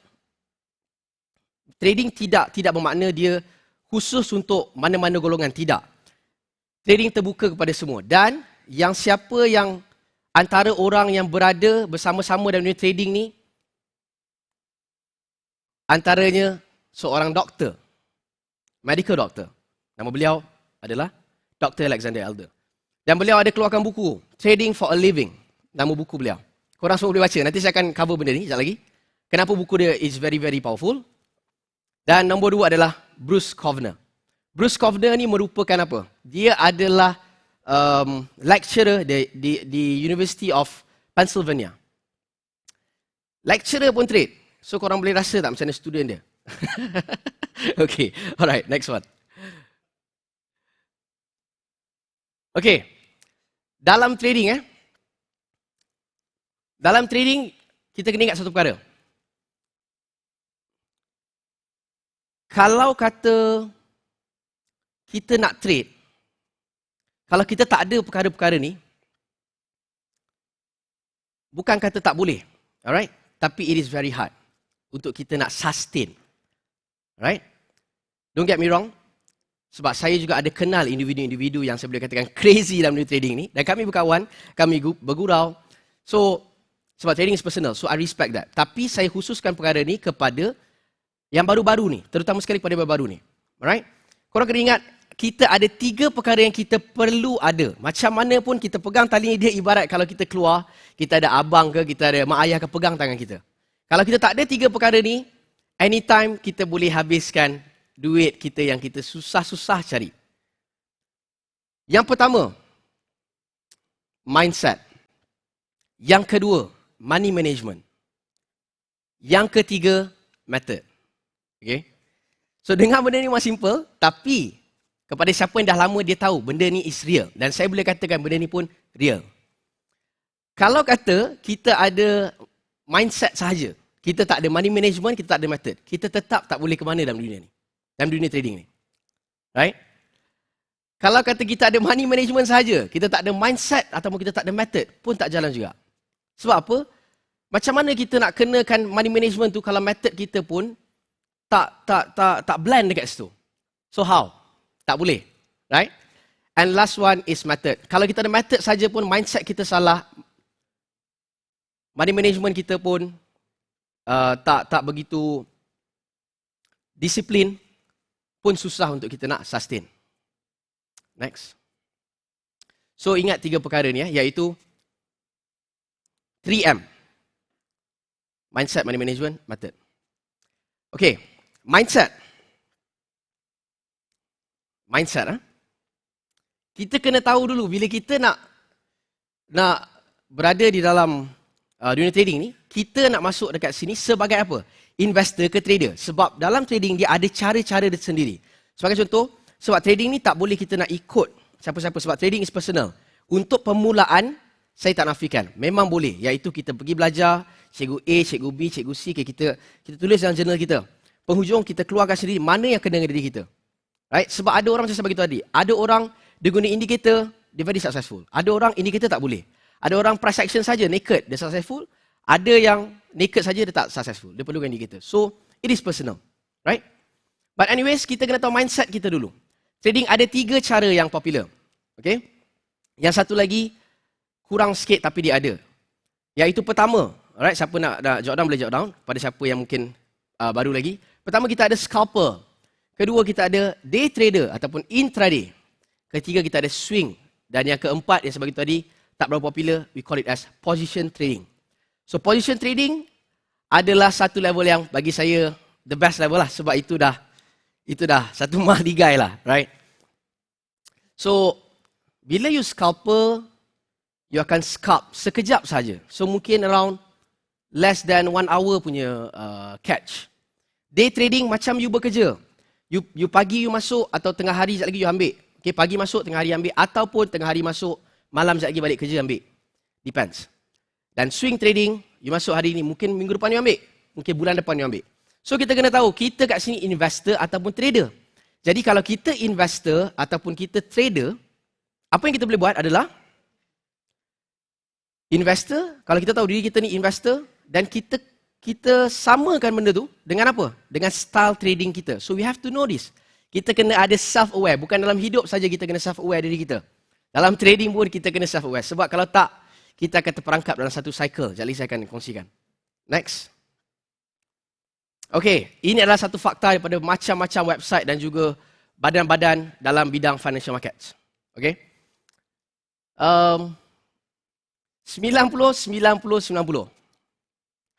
trading tidak bermakna dia khusus untuk mana-mana golongan, tidak. Trading terbuka kepada semua. Dan yang siapa yang antara orang yang berada bersama-sama dalam dunia trading ni, antaranya seorang doktor, medical doctor. Nama beliau adalah Dr. Alexander Elder. Dan beliau ada keluarkan buku, Trading for a Living. Nama buku beliau. Korang semua boleh baca. Nanti saya akan cover benda ni sekejap lagi. Kenapa buku dia is very, very powerful. Dan nombor 2 adalah Bruce Kovner. Bruce Kovner ni merupakan apa? Dia adalah lecturer di University of Pennsylvania. Lecturer pun trade. So korang boleh rasa tak macam mana student dia? Okay, alright, next one. Okay, dalam trading kita kena ingat satu perkara. Kalau kata kita nak trade, kalau kita tak ada perkara-perkara ni, bukan kata tak boleh, alright? Tapi it is very hard untuk kita nak sustain. Right? Don't get me wrong. Sebab saya juga ada kenal individu-individu yang saya boleh katakan crazy dalam dunia trading ni. Dan kami berkawan, kami bergurau. So, sebab trading is personal. So, I respect that. Tapi saya khususkan perkara ni kepada yang baru-baru ni. Terutama sekali kepada yang baru-baru ni. Alright? Korang kena ingat, kita ada 3 perkara yang kita perlu ada. Macam mana pun kita pegang tali ni, dia ibarat kalau kita keluar, kita ada abang ke, kita ada mak ayah ke, pegang tangan kita. Kalau kita tak ada 3 perkara ni, anytime kita boleh habiskan duit kita yang kita susah-susah cari. Yang pertama, mindset. Yang kedua, money management. Yang ketiga, method. Okay? So dengar benda ni memang simple, tapi kepada siapa yang dah lama dia tahu benda ni is real. Dan saya boleh katakan benda ni pun real. Kalau kata kita ada mindset sahaja, kita tak ada money management, kita tak ada method, kita tetap tak boleh ke mana dalam dunia ni. Dalam dunia trading ni. Right? Kalau kata kita ada money management sahaja, kita tak ada mindset ataupun kita tak ada method, pun tak jalan juga. Sebab apa? Macam mana kita nak kenakan money management tu kalau method kita pun tak blend dekat situ. So how? Tak boleh. Right? And last one is method. Kalau kita ada method saja pun mindset kita salah, money management kita pun tak begitu disiplin, pun susah untuk kita nak sustain. Next. So ingat 3 perkara ni iaitu 3M. Mindset, money management, method. Okay, mindset. Kita kena tahu dulu bila kita nak berada di dalam dunia trading ni, kita nak masuk dekat sini sebagai apa? Investor ke trader. Sebab dalam trading dia ada cara-cara dia sendiri. Sebagai contoh, sebab trading ni tak boleh kita nak ikut siapa-siapa. Sebab trading is personal. Untuk permulaan, saya tak nafikan. Memang boleh. Iaitu kita pergi belajar, cikgu A, cikgu B, cikgu C, kita tulis dalam jurnal kita. Penghujung kita keluarkan sendiri mana yang kena dengan diri kita. Right? Sebab ada orang macam saya bagi tahu tadi. Ada orang dia guna indicator, dia very successful. Ada orang indicator tak boleh. Ada orang price action saja naked, dia successful. Ada yang naked saja dia tak successful. Dia perlukan indicator. So, it is personal. Right? But anyways, kita kena tahu mindset kita dulu. Trading ada 3 cara yang popular. Okay? Yang satu lagi, kurang sikit tapi dia ada. Iaitu pertama, alright, siapa nak jot down boleh jot down. Pada siapa yang mungkin baru lagi. Pertama kita ada scalper. Kedua kita ada day trader ataupun intraday. Ketiga kita ada swing. Dan yang keempat yang saya bagi tadi, tak berapa popular, we call it as position trading. So position trading adalah satu level yang bagi saya the best level lah. Sebab itu dah satu mahligai lah, right? So bila you scalper, you akan scalp sekejap saja. So mungkin around less than 1 hour punya catch. Day trading macam you bekerja. You pagi you masuk atau tengah hari sekejap lagi you ambil. Okay, pagi masuk, tengah hari ambil. Ataupun tengah hari masuk, malam sekejap lagi balik kerja ambil. Depends. Dan swing trading, you masuk hari ni, mungkin minggu depan you ambil. Mungkin bulan depan you ambil. So kita kena tahu, kita kat sini investor ataupun trader. Jadi kalau kita investor ataupun kita trader, apa yang kita boleh buat adalah investor, kalau kita tahu diri kita ni investor dan kita samakan benda tu dengan apa? Dengan style trading kita. So we have to know this. Kita kena ada self-aware. Bukan dalam hidup saja kita kena self-aware diri kita. Dalam trading pun kita kena self-aware. Sebab kalau tak, kita akan terperangkap dalam satu cycle. Jadi saya akan kongsikan. Next. Okay, ini adalah satu fakta daripada macam-macam website dan juga badan-badan dalam bidang financial markets. Okay. 90, 90, 90.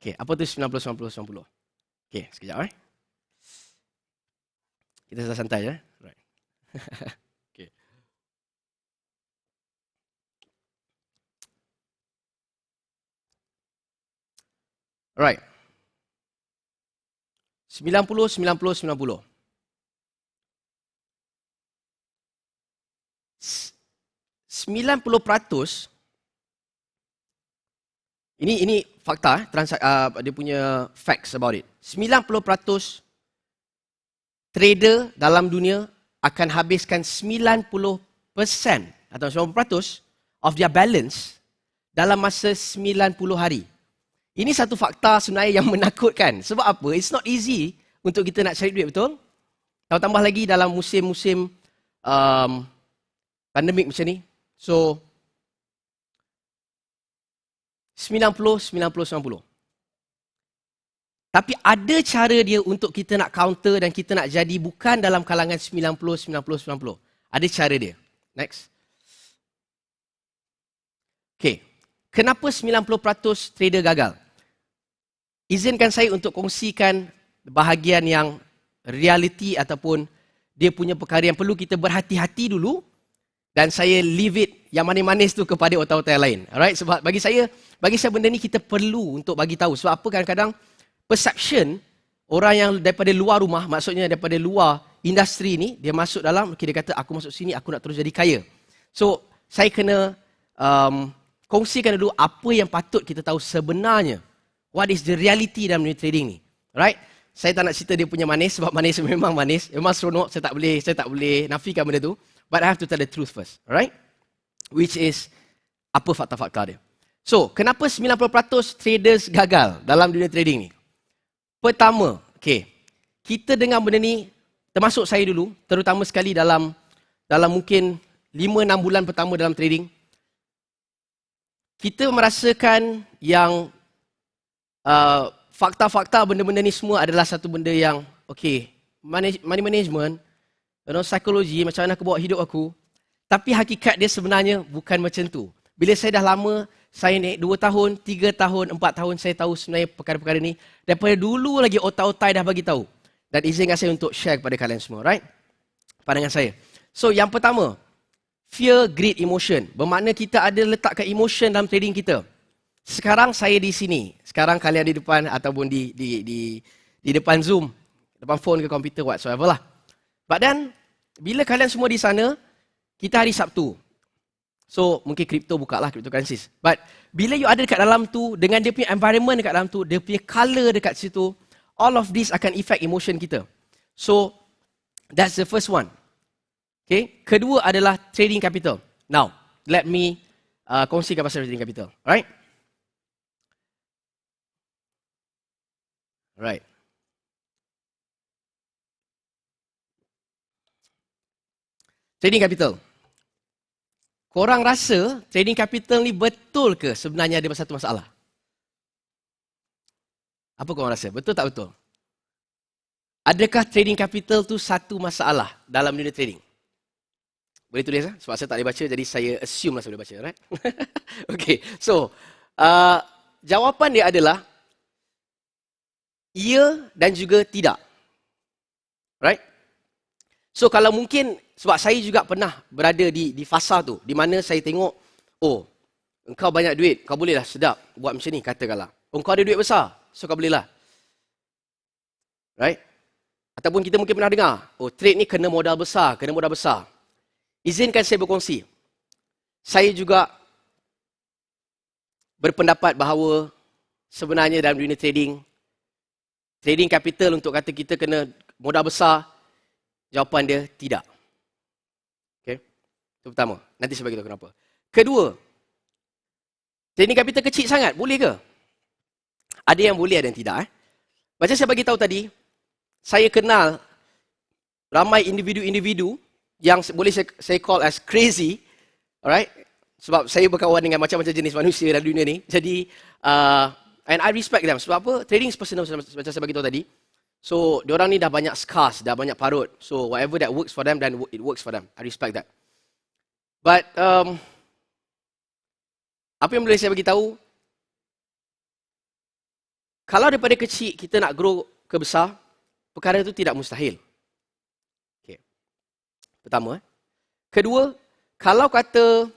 Okay, apa tu 90, 90, 90? Okay, sekejap Kita santai Right. Okay. Alright. 90, 90, 90. 90% ini fakta, dia punya facts about it. 90% trader dalam dunia akan habiskan 90% atau 90% of their balance dalam masa 90 hari. Ini satu fakta sebenarnya yang menakutkan. Sebab apa? It's not easy untuk kita nak cari duit, betul? Kalau tambah lagi dalam musim-musim pandemik macam ni. So, 90, 90, 90. Tapi ada cara dia untuk kita nak counter dan kita nak jadi bukan dalam kalangan 90, 90, 90. Ada cara dia. Next. Okay. Kenapa 90% trader gagal? Izinkan saya untuk kongsikan bahagian yang reality ataupun dia punya perkara yang perlu kita berhati-hati dulu dan saya leave it yang manis-manis tu kepada otak-otak yang lain. Alright? Sebab bagi saya benda ni kita perlu untuk bagi tahu. Sebab apa kadang-kadang perception orang yang daripada luar rumah, maksudnya daripada luar industri ni, dia masuk dalam, okay, dia kata aku masuk sini, aku nak terus jadi kaya. So, saya kena kongsikan dulu apa yang patut kita tahu sebenarnya. What is the reality dalam dunia trading ni. Right? Saya tak nak cerita dia punya manis, sebab manis memang manis. Memang seronok, saya tak boleh nafikan benda tu. But I have to tell the truth first. Alright? Which is, apa fakta-fakta dia. So, kenapa 90% traders gagal dalam dunia trading ni? Pertama, okay, kita dengar benda ni, termasuk saya dulu, terutama sekali dalam mungkin 5-6 bulan pertama dalam trading, kita merasakan yang fakta-fakta benda-benda ni semua adalah satu benda yang, okay, money management, psikologi, macam mana aku bawa hidup aku, tapi hakikat dia sebenarnya bukan macam tu. Bila saya dah lama, saya naik 2 tahun, 3 tahun, 4 tahun, saya tahu sebenarnya perkara-perkara ni. Daripada dulu lagi otak-otak dah bagi tahu. Dan izinkan saya untuk share kepada kalian semua, right? Pandangan saya. So, yang pertama, fear, greed, emotion. Bermakna kita ada letakkan emotion dalam trading kita. Sekarang saya di sini. Sekarang kalian di depan ataupun di depan Zoom. Depan phone ke komputer, whatsoever lah. But then, bila kalian semua di sana, kita hari Sabtu. So, mungkin kripto buka lah, cryptocurrencies. But, bila you ada dekat dalam tu, dengan dia punya environment dekat dalam tu, dia punya colour dekat situ, all of this akan affect emotion kita. So, that's the first one. Okay. Kedua adalah trading capital. Now, let me kongsikan pasal trading capital. Alright? Alright. Trading capital. Korang rasa trading capital ni betul ke sebenarnya ada satu masalah? Apa korang rasa? Betul tak betul? Adakah trading capital tu satu masalah dalam dunia trading? Boleh tulis lah? Sebab saya tak boleh baca, jadi saya assume lah saya boleh baca. Right? Okay, so jawapan dia adalah ya dan juga tidak. Right? So kalau mungkin, sebab saya juga pernah berada di fasa tu, di mana saya tengok, oh, engkau banyak duit, kau bolehlah sedap buat macam ni, katakanlah. Oh, engkau ada duit besar, so kau bolehlah. Right? Ataupun kita mungkin pernah dengar, oh, trade ni kena modal besar, kena modal besar. Izinkan saya berkongsi. Saya juga berpendapat bahawa sebenarnya dalam dunia trading, trading capital untuk kata kita kena modal besar, jawapan dia tidak. Okay? Itu pertama. Nanti saya bagi tahu kenapa. Kedua, trading capital kecil sangat, boleh ke? Ada yang boleh, ada yang tidak. Macam saya bagi tahu tadi, saya kenal ramai individu-individu yang boleh saya call as crazy, alright? Sebab saya berkawan dengan macam-macam jenis manusia dalam dunia ni. Jadi, and I respect them. Sebab apa? Trading is personal macam saya bagi tahu tadi. So, diorang ni dah banyak scars, dah banyak parut. So, whatever that works for them, then it works for them. I respect that. But, apa yang boleh saya bagi tahu? Kalau daripada kecil kita nak grow ke besar, perkara itu tidak mustahil. Pertama. Kedua, kalau kata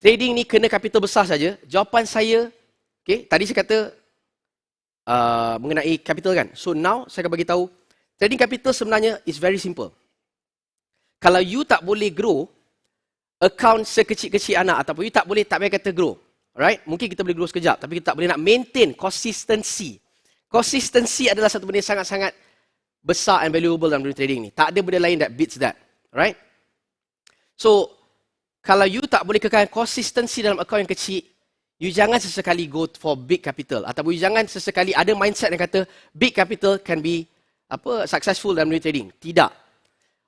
trading ni kena capital besar saja, jawapan saya, okay, tadi saya kata mengenai capital kan. So now saya akan bagi tahu, trading capital sebenarnya is very simple. Kalau you tak boleh grow account sekecil-kecil anak, ataupun you tak payah kata grow. Alright? Mungkin kita boleh grow sekejap, tapi kita tak boleh nak maintain consistency. Consistency adalah satu benda yang sangat-sangat besar and valuable dalam dunia trading ni. Tak ada benda lain that beats that. Right? So, kalau you tak boleh kekal konsistensi dalam akaun yang kecil, you jangan sesekali go for big capital. Ataupun you jangan sesekali ada mindset yang kata big capital can be successful dalam dunia trading. Tidak.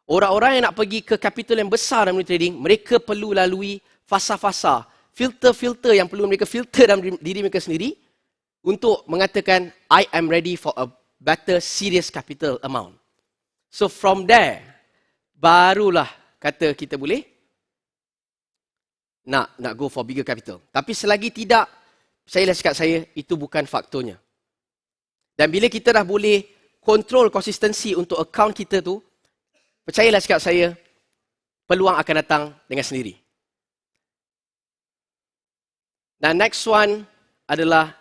Orang-orang yang nak pergi ke capital yang besar dalam dunia trading, mereka perlu lalui fasa-fasa, filter-filter yang perlu mereka filter dalam diri mereka sendiri untuk mengatakan, I am ready for a better serious capital amount. So from there, barulah kata kita boleh nak go for bigger capital. Tapi selagi tidak, saya cakap saya, itu bukan faktornya. Dan bila kita dah boleh control konsistensi untuk account kita tu, percayalah cakap saya, peluang akan datang dengan sendiri. Dan next one adalah,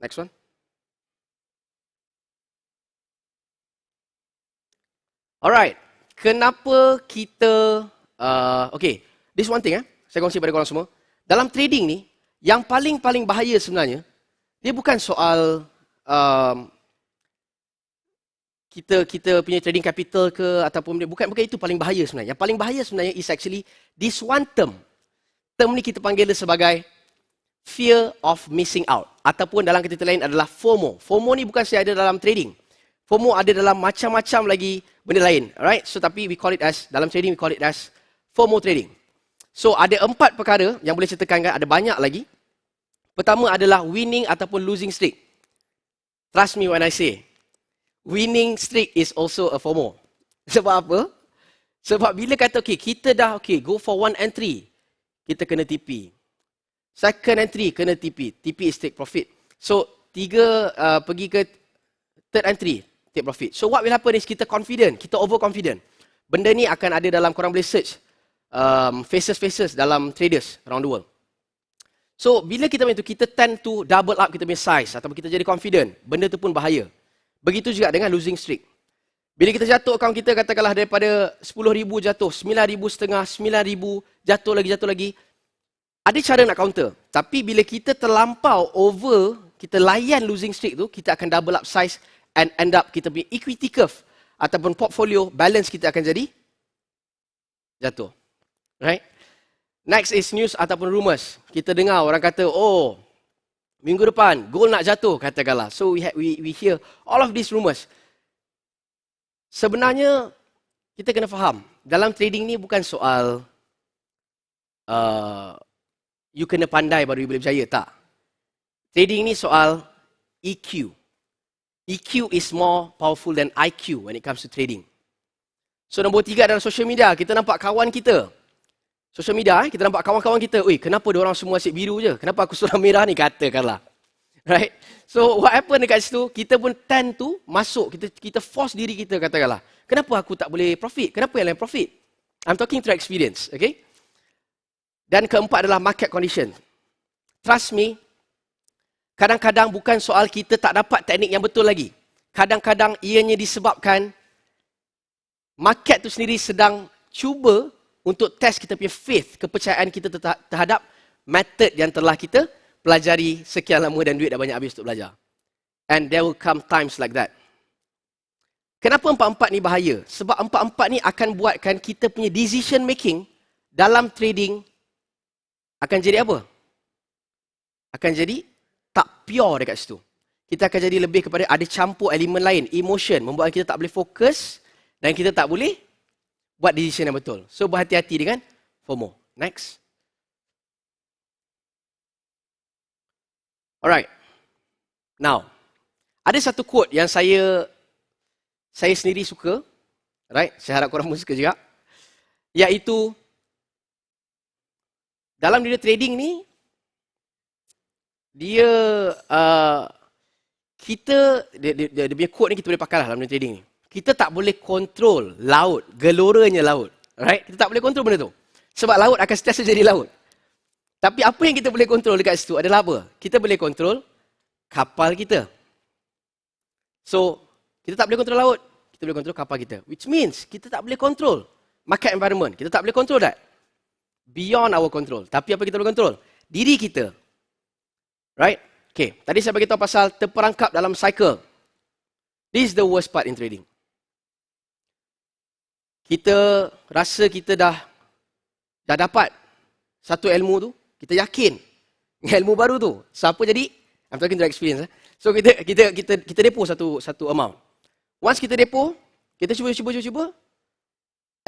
next one. Alright, kenapa kita, okay, this one thing saya kongsi pada korang semua. Dalam trading ni, yang paling bahaya sebenarnya, dia bukan soal kita punya trading capital ke, ataupun bukan itu paling bahaya sebenarnya. Yang paling bahaya sebenarnya is actually this one term. Term ni kita panggil dia sebagai fear of missing out. Ataupun dalam kata lain adalah FOMO. FOMO ni bukan sahaja ada dalam trading. FOMO ada dalam macam-macam lagi benda lain. Alright? So tapi we call it as, dalam trading we call it as FOMO trading. So ada 4 perkara yang boleh saya tekankan, ada banyak lagi. Pertama adalah winning ataupun losing streak. Trust me when I say, winning streak is also a FOMO. Sebab apa? Sebab bila kata kita dah go for one entry, kita kena TP. Second entry kena TP. TP is take profit. So 3 pergi ke third entry, take profit. So what will happen is kita confident, kita overconfident. Benda ni akan ada dalam, korang boleh search faces dalam traders around the world. So bila kita macam tu, kita tend to double up kita punya size ataupun kita jadi confident. Benda tu pun bahaya. Begitu juga dengan losing streak. Bila kita jatuh account kita, katakanlah daripada 10,000 jatuh, 9,500, 9,000, jatuh lagi. Ada cara nak counter. Tapi bila kita terlampau over, kita layan losing streak tu, kita akan double up size and end up kita punya equity curve ataupun portfolio, balance kita akan jadi jatuh. Right? Next is news ataupun rumors. Kita dengar orang kata, oh, minggu depan gold nak jatuh, katakanlah. So we hear all of these rumors. Sebenarnya kita kena faham, dalam trading ni bukan soal you kena pandai baru you boleh berjaya, tak. Trading ni soal EQ. EQ is more powerful than IQ when it comes to trading. So nombor 3 adalah social media. Kita nampak kawan kita. Social media, kita nampak kawan-kawan kita. Oi, kenapa diorang semua asyik biru je? Kenapa aku seorang merah ni? Katakanlah. Right? So what happen dekat situ, kita pun tend to masuk. Kita force diri kita, katakanlah. Kenapa aku tak boleh profit? Kenapa yang lain profit? I'm talking through experience. Okay? Dan keempat adalah market condition. Trust me, kadang-kadang bukan soal kita tak dapat teknik yang betul lagi. Kadang-kadang ianya disebabkan market tu sendiri sedang cuba untuk test kita punya faith, kepercayaan kita terhadap method yang telah kita pelajari sekian lama dan duit dah banyak habis untuk belajar. And there will come times like that. Kenapa empat-empat ni bahaya? Sebab empat-empat ni akan buatkan kita punya decision making dalam trading akan jadi apa? Akan jadi tak pure dekat situ. Kita akan jadi lebih kepada ada campur elemen lain, emotion, membuatkan kita tak boleh fokus dan kita tak boleh buat decision yang betul. So berhati-hati dengan FOMO. Next. Alright. Now, ada satu quote yang saya sendiri suka. Right? Saya harap korang pun suka juga. Iaitu, dalam dunia trading ni, dia punya quote ni kita boleh pakai lah dalam dunia trading ni. Kita tak boleh kontrol laut, geloranya laut. Right? Kita tak boleh kontrol benda tu. Sebab laut akan sentiasa jadi laut. Tapi apa yang kita boleh kontrol dekat situ adalah apa? Kita boleh kontrol kapal kita. So, kita tak boleh kontrol laut, kita boleh kontrol kapal kita. Which means, kita tak boleh kontrol market environment. Kita tak boleh kontrol that. Beyond our control. Tapi apa kita boleh kontrol? Diri kita. Right? Okay, tadi saya beritahu pasal terperangkap dalam cycle. This is the worst part in trading. Kita rasa kita dah dapat satu ilmu tu, kita yakin dengan ilmu baru tu. Siapa jadi? I'm talking to experience. So kita depo satu amount. Once kita depo, kita cuba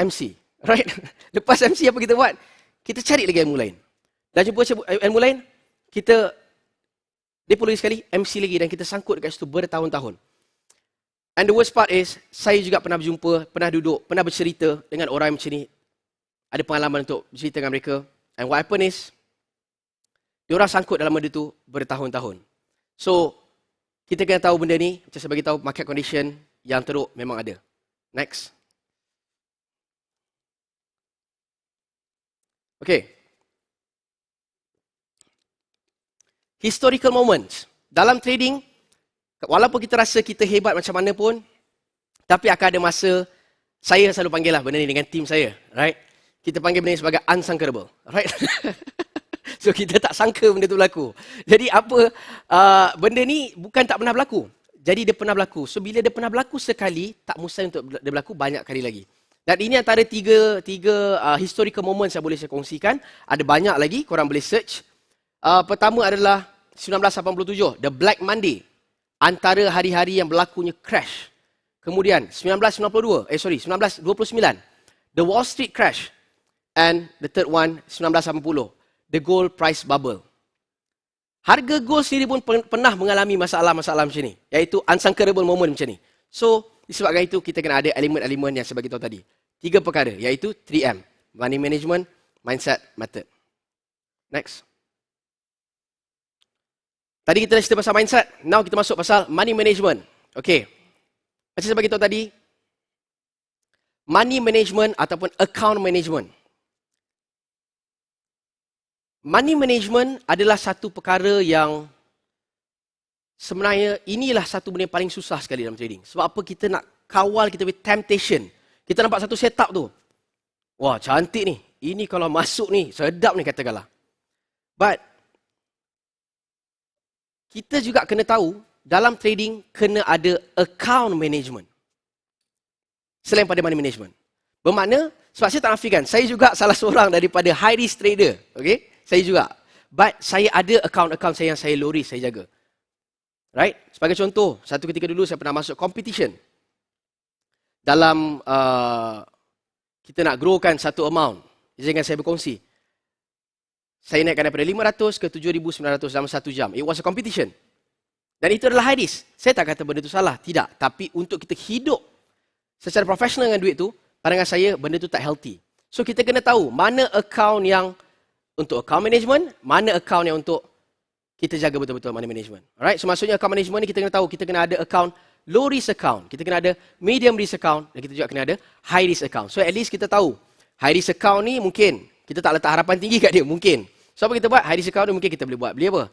MC. Right? Lepas MC apa kita buat? Kita cari lagi ilmu lain. Dan jumpa ilmu lain, kita depo lagi sekali, MC lagi dan kita sangkut dekat situ bertahun-tahun. And the worst part is, saya juga pernah berjumpa, pernah duduk, pernah bercerita dengan orang macam ni. Ada pengalaman untuk bercerita dengan mereka. And what happened is, diorang sangkut dalam benda tu bertahun-tahun. So, kita kena tahu benda ni, macam saya bagi tahu market condition yang teruk memang ada. Next. Okay. Historical moments. Dalam trading, walaupun kita rasa kita hebat macam mana pun, tapi akan ada masa, saya selalu panggil lah benda ni dengan tim saya, right? Kita panggil benda ni sebagai unthinkable, right? So kita tak sangka benda tu berlaku. Jadi apa, benda ni bukan tak pernah berlaku. Jadi dia pernah berlaku. So bila dia pernah berlaku sekali, tak mustahil untuk dia berlaku banyak kali lagi. Dan ini antara tiga historical moments yang boleh saya kongsikan. Ada banyak lagi, korang boleh search. Pertama adalah 1987, The Black Monday. Antara hari-hari yang berlakunya crash. Kemudian 1929, The Wall Street Crash. And the third one, 1980, The Gold Price Bubble. Harga gold sendiri pun pernah mengalami masalah-masalah macam ni. Iaitu unthinkable moment macam ni. So, disebabkan itu, kita kena ada elemen-elemen yang saya bagi tahu tadi. 3 perkara, iaitu 3M. Money Management, Mindset, Method. Next. Tadi kita dah cerita pasal mindset. Now kita masuk pasal money management. Okay. Macam saya bagi tahu tadi, money management ataupun account management. Money management adalah satu perkara yang sebenarnya inilah satu benda yang paling susah sekali dalam trading. Sebab apa? Kita nak kawal kita punya temptation. Kita nampak satu setup tu. Wah, cantik ni. Ini kalau masuk ni, sedap ni katakanlah. But kita juga kena tahu, dalam trading kena ada account management. selain pada money management. Bermakna, sebab saya tak nafikan, saya juga salah seorang daripada high risk trader. Okay? Saya juga. But saya ada account-account saya yang saya low risk, saya jaga. Right? Sebagai contoh, satu ketika dulu saya pernah masuk competition. Dalam kita nak growkan satu amount. Jangan saya berkongsi. Saya naikkan daripada 500 ke 7,900 dalam 1 jam. It was a competition. Dan itu adalah high risk. Saya tak kata benda itu salah. Tidak. Tapi untuk kita hidup secara profesional dengan duit tu, pandangan saya benda tu tak healthy. So kita kena tahu mana account yang untuk account management, mana account yang untuk kita jaga betul-betul money management. Alright? So maksudnya account management ni kita kena tahu, kita kena ada account low risk account, kita kena ada medium risk account dan kita juga kena ada high risk account. So at least kita tahu high risk account ni mungkin kita tak letak harapan tinggi kat dia, mungkin. So apa kita buat? High risk account ni mungkin kita boleh buat. Beli apa?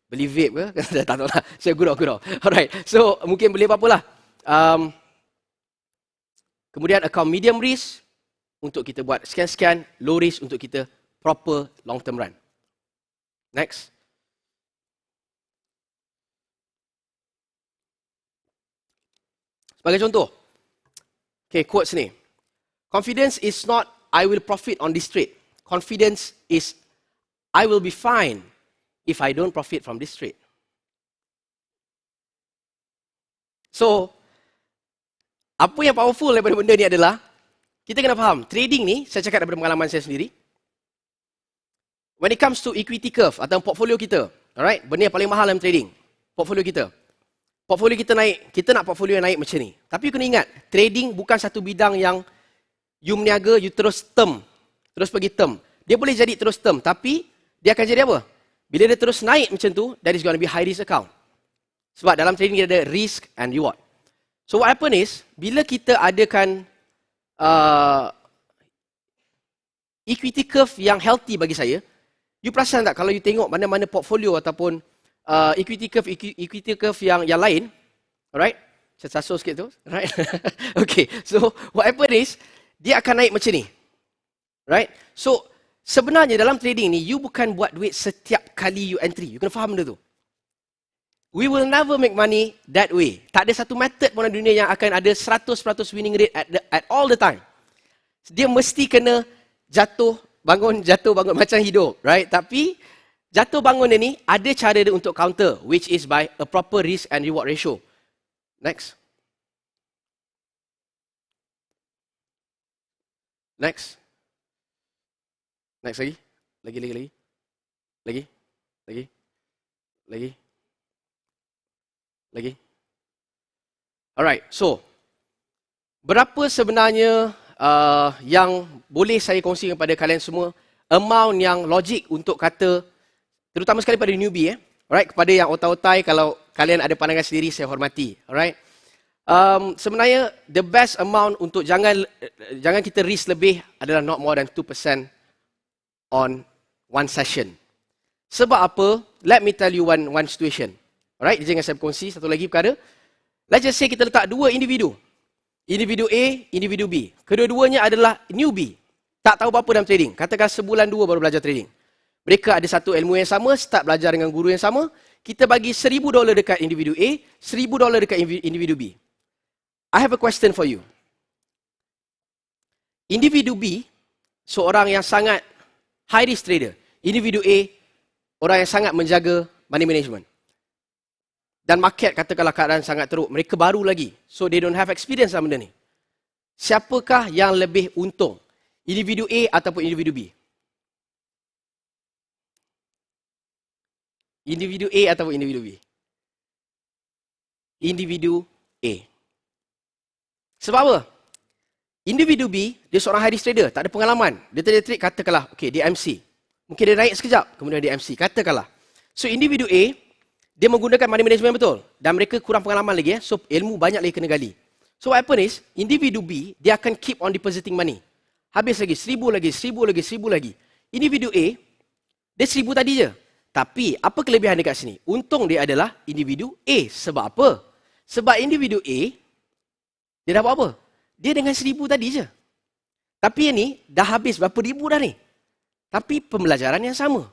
Beli vape ke? Tak tahu lah. Saya gurau-gurau. Alright. So mungkin beli apa-apalah. Kemudian account medium risk untuk kita buat sekian-sekian, low risk untuk kita proper long term run. Next. Sebagai contoh. Okay, quotes ni. Confidence is not I will profit on this trade. Confidence is I will be fine if I don't profit from this trade. So, apa yang powerful daripada benda ni adalah, kita kena faham, trading ni, saya cakap daripada pengalaman saya sendiri, when it comes to equity curve atau portfolio kita, alright, benda yang paling mahal dalam trading, portfolio kita. Portfolio kita naik, kita nak portfolio yang naik macam ni. Tapi you kena ingat, trading bukan satu bidang yang you meniaga, you terus term, terus pergi term. Dia boleh jadi terus term, tapi dia akan jadi apa? Bila dia terus naik macam tu, that is going to be high risk account. Sebab dalam trading kita ada risk and reward. So what happen is, bila kita adakan equity curve yang healthy bagi saya, you perasan tak kalau you tengok mana-mana portfolio ataupun equity curve yang lain, alright? Saya sasur sikit tu, right? Okay, so what happen is, dia akan naik macam ni. Right? So, sebenarnya dalam trading ni, you bukan buat duit setiap kali you entry. You kena faham benda tu. We will never make money that way. Tak ada satu method pun dalam dunia yang akan ada 100% winning rate at all the time. Dia mesti kena jatuh, bangun macam hidup. Right? Tapi, jatuh bangun dia ni, ada cara dia untuk counter, which is by a proper risk and reward ratio. Next. Next. Next lagi. Lagi. Alright, so berapa sebenarnya yang boleh saya kongsi kepada kalian semua amount yang logik untuk kata, terutama sekali pada newbie alright, kepada yang otai-otai, kalau kalian ada pandangan sendiri saya hormati, alright. Sebenarnya the best amount untuk jangan kita risk lebih adalah not more than 2% on one session. Sebab apa? Let me tell you one situation. Alright, jangan saya berkongsi satu lagi perkara. Let's just say kita letak dua individu. Individu A, individu B. Kedua-duanya adalah newbie. Tak tahu apa-apa dalam trading. Katakan sebulan dua baru belajar trading. Mereka ada satu ilmu yang sama, start belajar dengan guru yang sama. Kita bagi $1,000 dekat individu A, $1,000 dekat individu B. I have a question for you. Individu B, seorang yang sangat high risk trader. Individu A, orang yang sangat menjaga money management. Dan market katakanlah keadaan sangat teruk. Mereka baru lagi. So they don't have experience dalam benda ni. Siapakah yang lebih untung? Individu A ataupun individu B? Individu A ataupun individu B? Individu A. Sebab apa? Individu B, dia seorang high risk trader, tak ada pengalaman. Dia trade katakanlah, okay, dia MC. Mungkin dia naik sekejap, kemudian dia MC. Katakanlah. So individu A, dia menggunakan money management betul. Dan mereka kurang pengalaman lagi. So ilmu banyak lagi kena gali. So what happen is, individu B, dia akan keep on depositing money. Habis lagi, 1,000 lagi, 1,000 lagi, 1,000 lagi. Individu A, dia 1,000 tadi je. Tapi, apa kelebihan dekat sini? Untung dia adalah individu A. Sebab apa? Sebab individu A, dia dah buat apa? Dia dengan 1,000 tadi je. Tapi yang ni, dah habis berapa ribu dah ni. Tapi pembelajaran yang sama.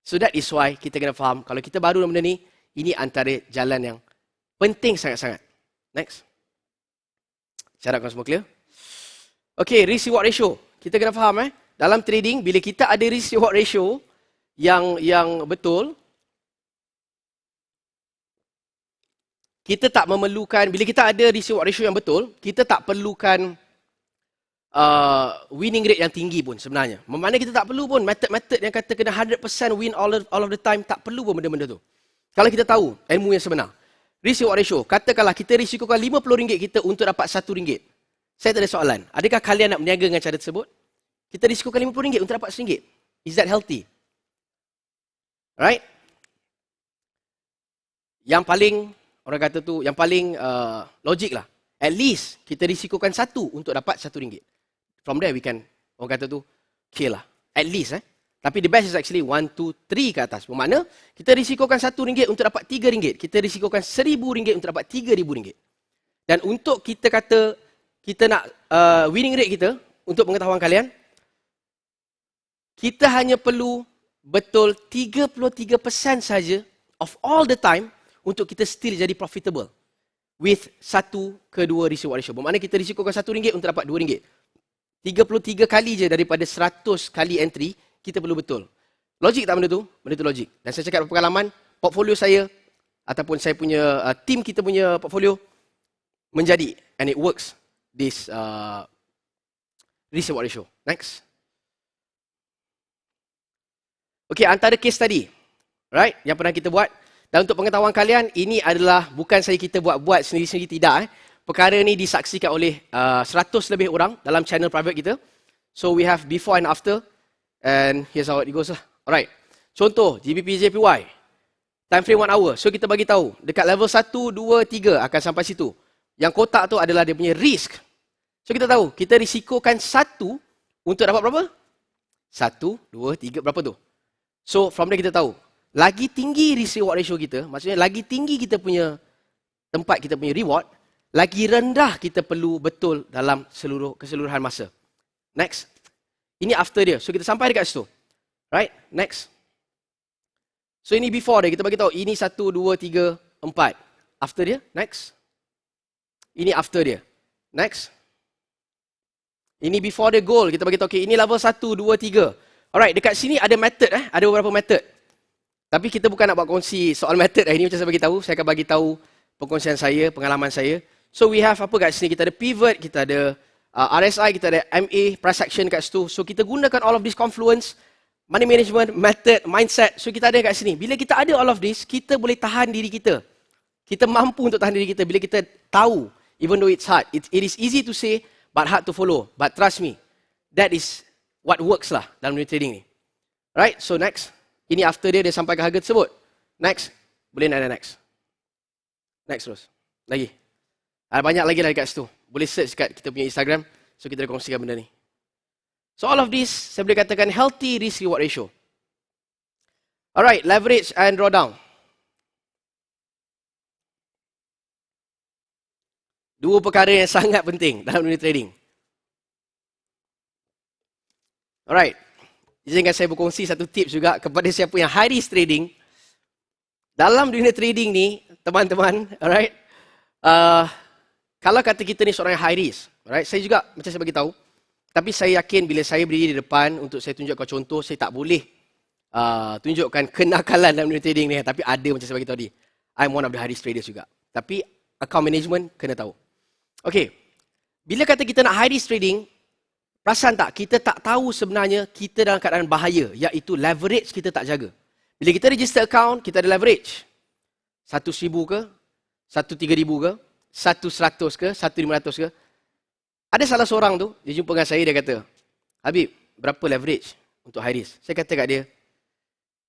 So that is why kita kena faham, kalau kita baru dalam benda ni, ini antara jalan yang penting sangat-sangat. Next. Syarat kau semua clear? Okay, risk reward ratio. Kita kena faham dalam trading bila kita ada risk reward ratio yang betul, kita tak memerlukan, bila kita ada risk reward ratio yang betul, kita tak perlukan winning rate yang tinggi pun sebenarnya. Bermakna kita tak perlu pun method-method yang kata kena 100% win all of the time, tak perlu pun benda-benda tu. Kalau kita tahu ilmu yang sebenar. Risk reward ratio, katakanlah kita risikokan RM50 kita untuk dapat RM1. Saya tak ada soalan. Adakah kalian nak berniaga dengan cara tersebut? Kita risikokan RM50 untuk dapat RM1. Is that healthy? Right? Yang paling, orang kata tu, yang paling logik lah. At least, kita risikokan 1 untuk dapat RM1. From there, we can, orang kata tu, kill lah. At least, Tapi the best is actually 1, 2, 3 ke atas. Bermakna, kita risikokan RM1 untuk dapat RM3. Kita risikokan RM1,000 untuk dapat RM3,000. Dan untuk kita kata, kita nak winning rate kita, untuk pengetahuan kalian, kita hanya perlu betul 33% saja of all the time untuk kita still jadi profitable with 1 ke 2 risk reward ratio. Bermakna kita risikokan RM1 untuk dapat RM2. 33 kali je daripada 100 kali entry, kita perlu betul. Logik tak benda tu? Benda tu logik. Dan saya cakap berpengalaman, portfolio saya ataupun saya punya team kita punya portfolio menjadi, and it works, this risk reward ratio. Next. Okay, antara case tadi, right, yang pernah kita buat. Dan untuk pengetahuan kalian, ini adalah bukan saya kita buat sendiri-sendiri, tidak. Perkara ni disaksikan oleh 100 lebih orang dalam channel private kita. So we have before and after, and here's how it goes lah. Alright, contoh GBP JPY, time frame 1 hour. So kita bagi tahu, dekat level 1, 2, 3 akan sampai situ. Yang kotak tu adalah dia punya risk. So kita tahu, kita risikokan 1 untuk dapat berapa? 1, 2, 3, berapa tu? So, from there kita tahu, lagi tinggi risk reward ratio kita, maksudnya lagi tinggi kita punya tempat kita punya reward, lagi rendah kita perlu betul dalam keseluruhan masa. Next. Ini after dia. So, kita sampai dekat situ. Right? Next. So, ini before dia. Kita bagi tahu, ini 1, 2, 3, 4. After dia. Next. Ini after dia. Next. Ini before dia goal. Kita bagi tahu, okay, ini level 1, 2, 3. Alright, dekat sini ada method ada beberapa method. Tapi kita bukan nak buat kongsi soal method hari ni macam saya bagi tahu, saya akan bagi tahu perkongsian saya, pengalaman saya. So we have apa kat sini? Kita ada pivot, kita ada RSI, kita ada MA, price action kat situ. So kita gunakan all of this confluence, money management, method, mindset. So kita ada kat sini. Bila kita ada all of this, kita boleh tahan diri kita. Kita mampu untuk tahan diri kita bila kita tahu, even though it's hard. It is easy to say, but hard to follow. But trust me, that is what works lah dalam dunia trading ni. Right, so next. Ini after dia sampai ke harga tersebut. Next. Boleh nak ada next. Next terus. Lagi. Ada banyak lagi lah dekat situ. Boleh search kat kita punya Instagram. So kita dah kongsikan benda ni. So all of this, saya boleh katakan healthy risk reward ratio. Alright, leverage and drawdown. Dua perkara yang sangat penting dalam dunia trading. Alright, izinkan saya berkongsi satu tips juga kepada siapa yang high risk trading. Dalam dunia trading ni, teman-teman, alright, kalau kata kita ni seorang yang high risk, alright, saya juga macam saya bagi tahu, tapi saya yakin bila saya berdiri di depan untuk saya tunjukkan contoh, saya tak boleh tunjukkan kenakalan dalam dunia trading ni, tapi ada macam saya bagi tahu tadi. I'm one of the high risk traders juga. Tapi account management kena tahu. Okay, bila kata kita nak high risk trading, perasan tak, kita tak tahu sebenarnya kita dalam keadaan bahaya, iaitu leverage kita tak jaga. Bila kita register account, kita ada leverage. 1,000 ke, 1,3,000 ke, 1,100 ke, 1,500 ke. Ada salah seorang tu, dia jumpa dengan saya, dia kata, Habib, berapa leverage untuk high risk? Saya kata kat dia,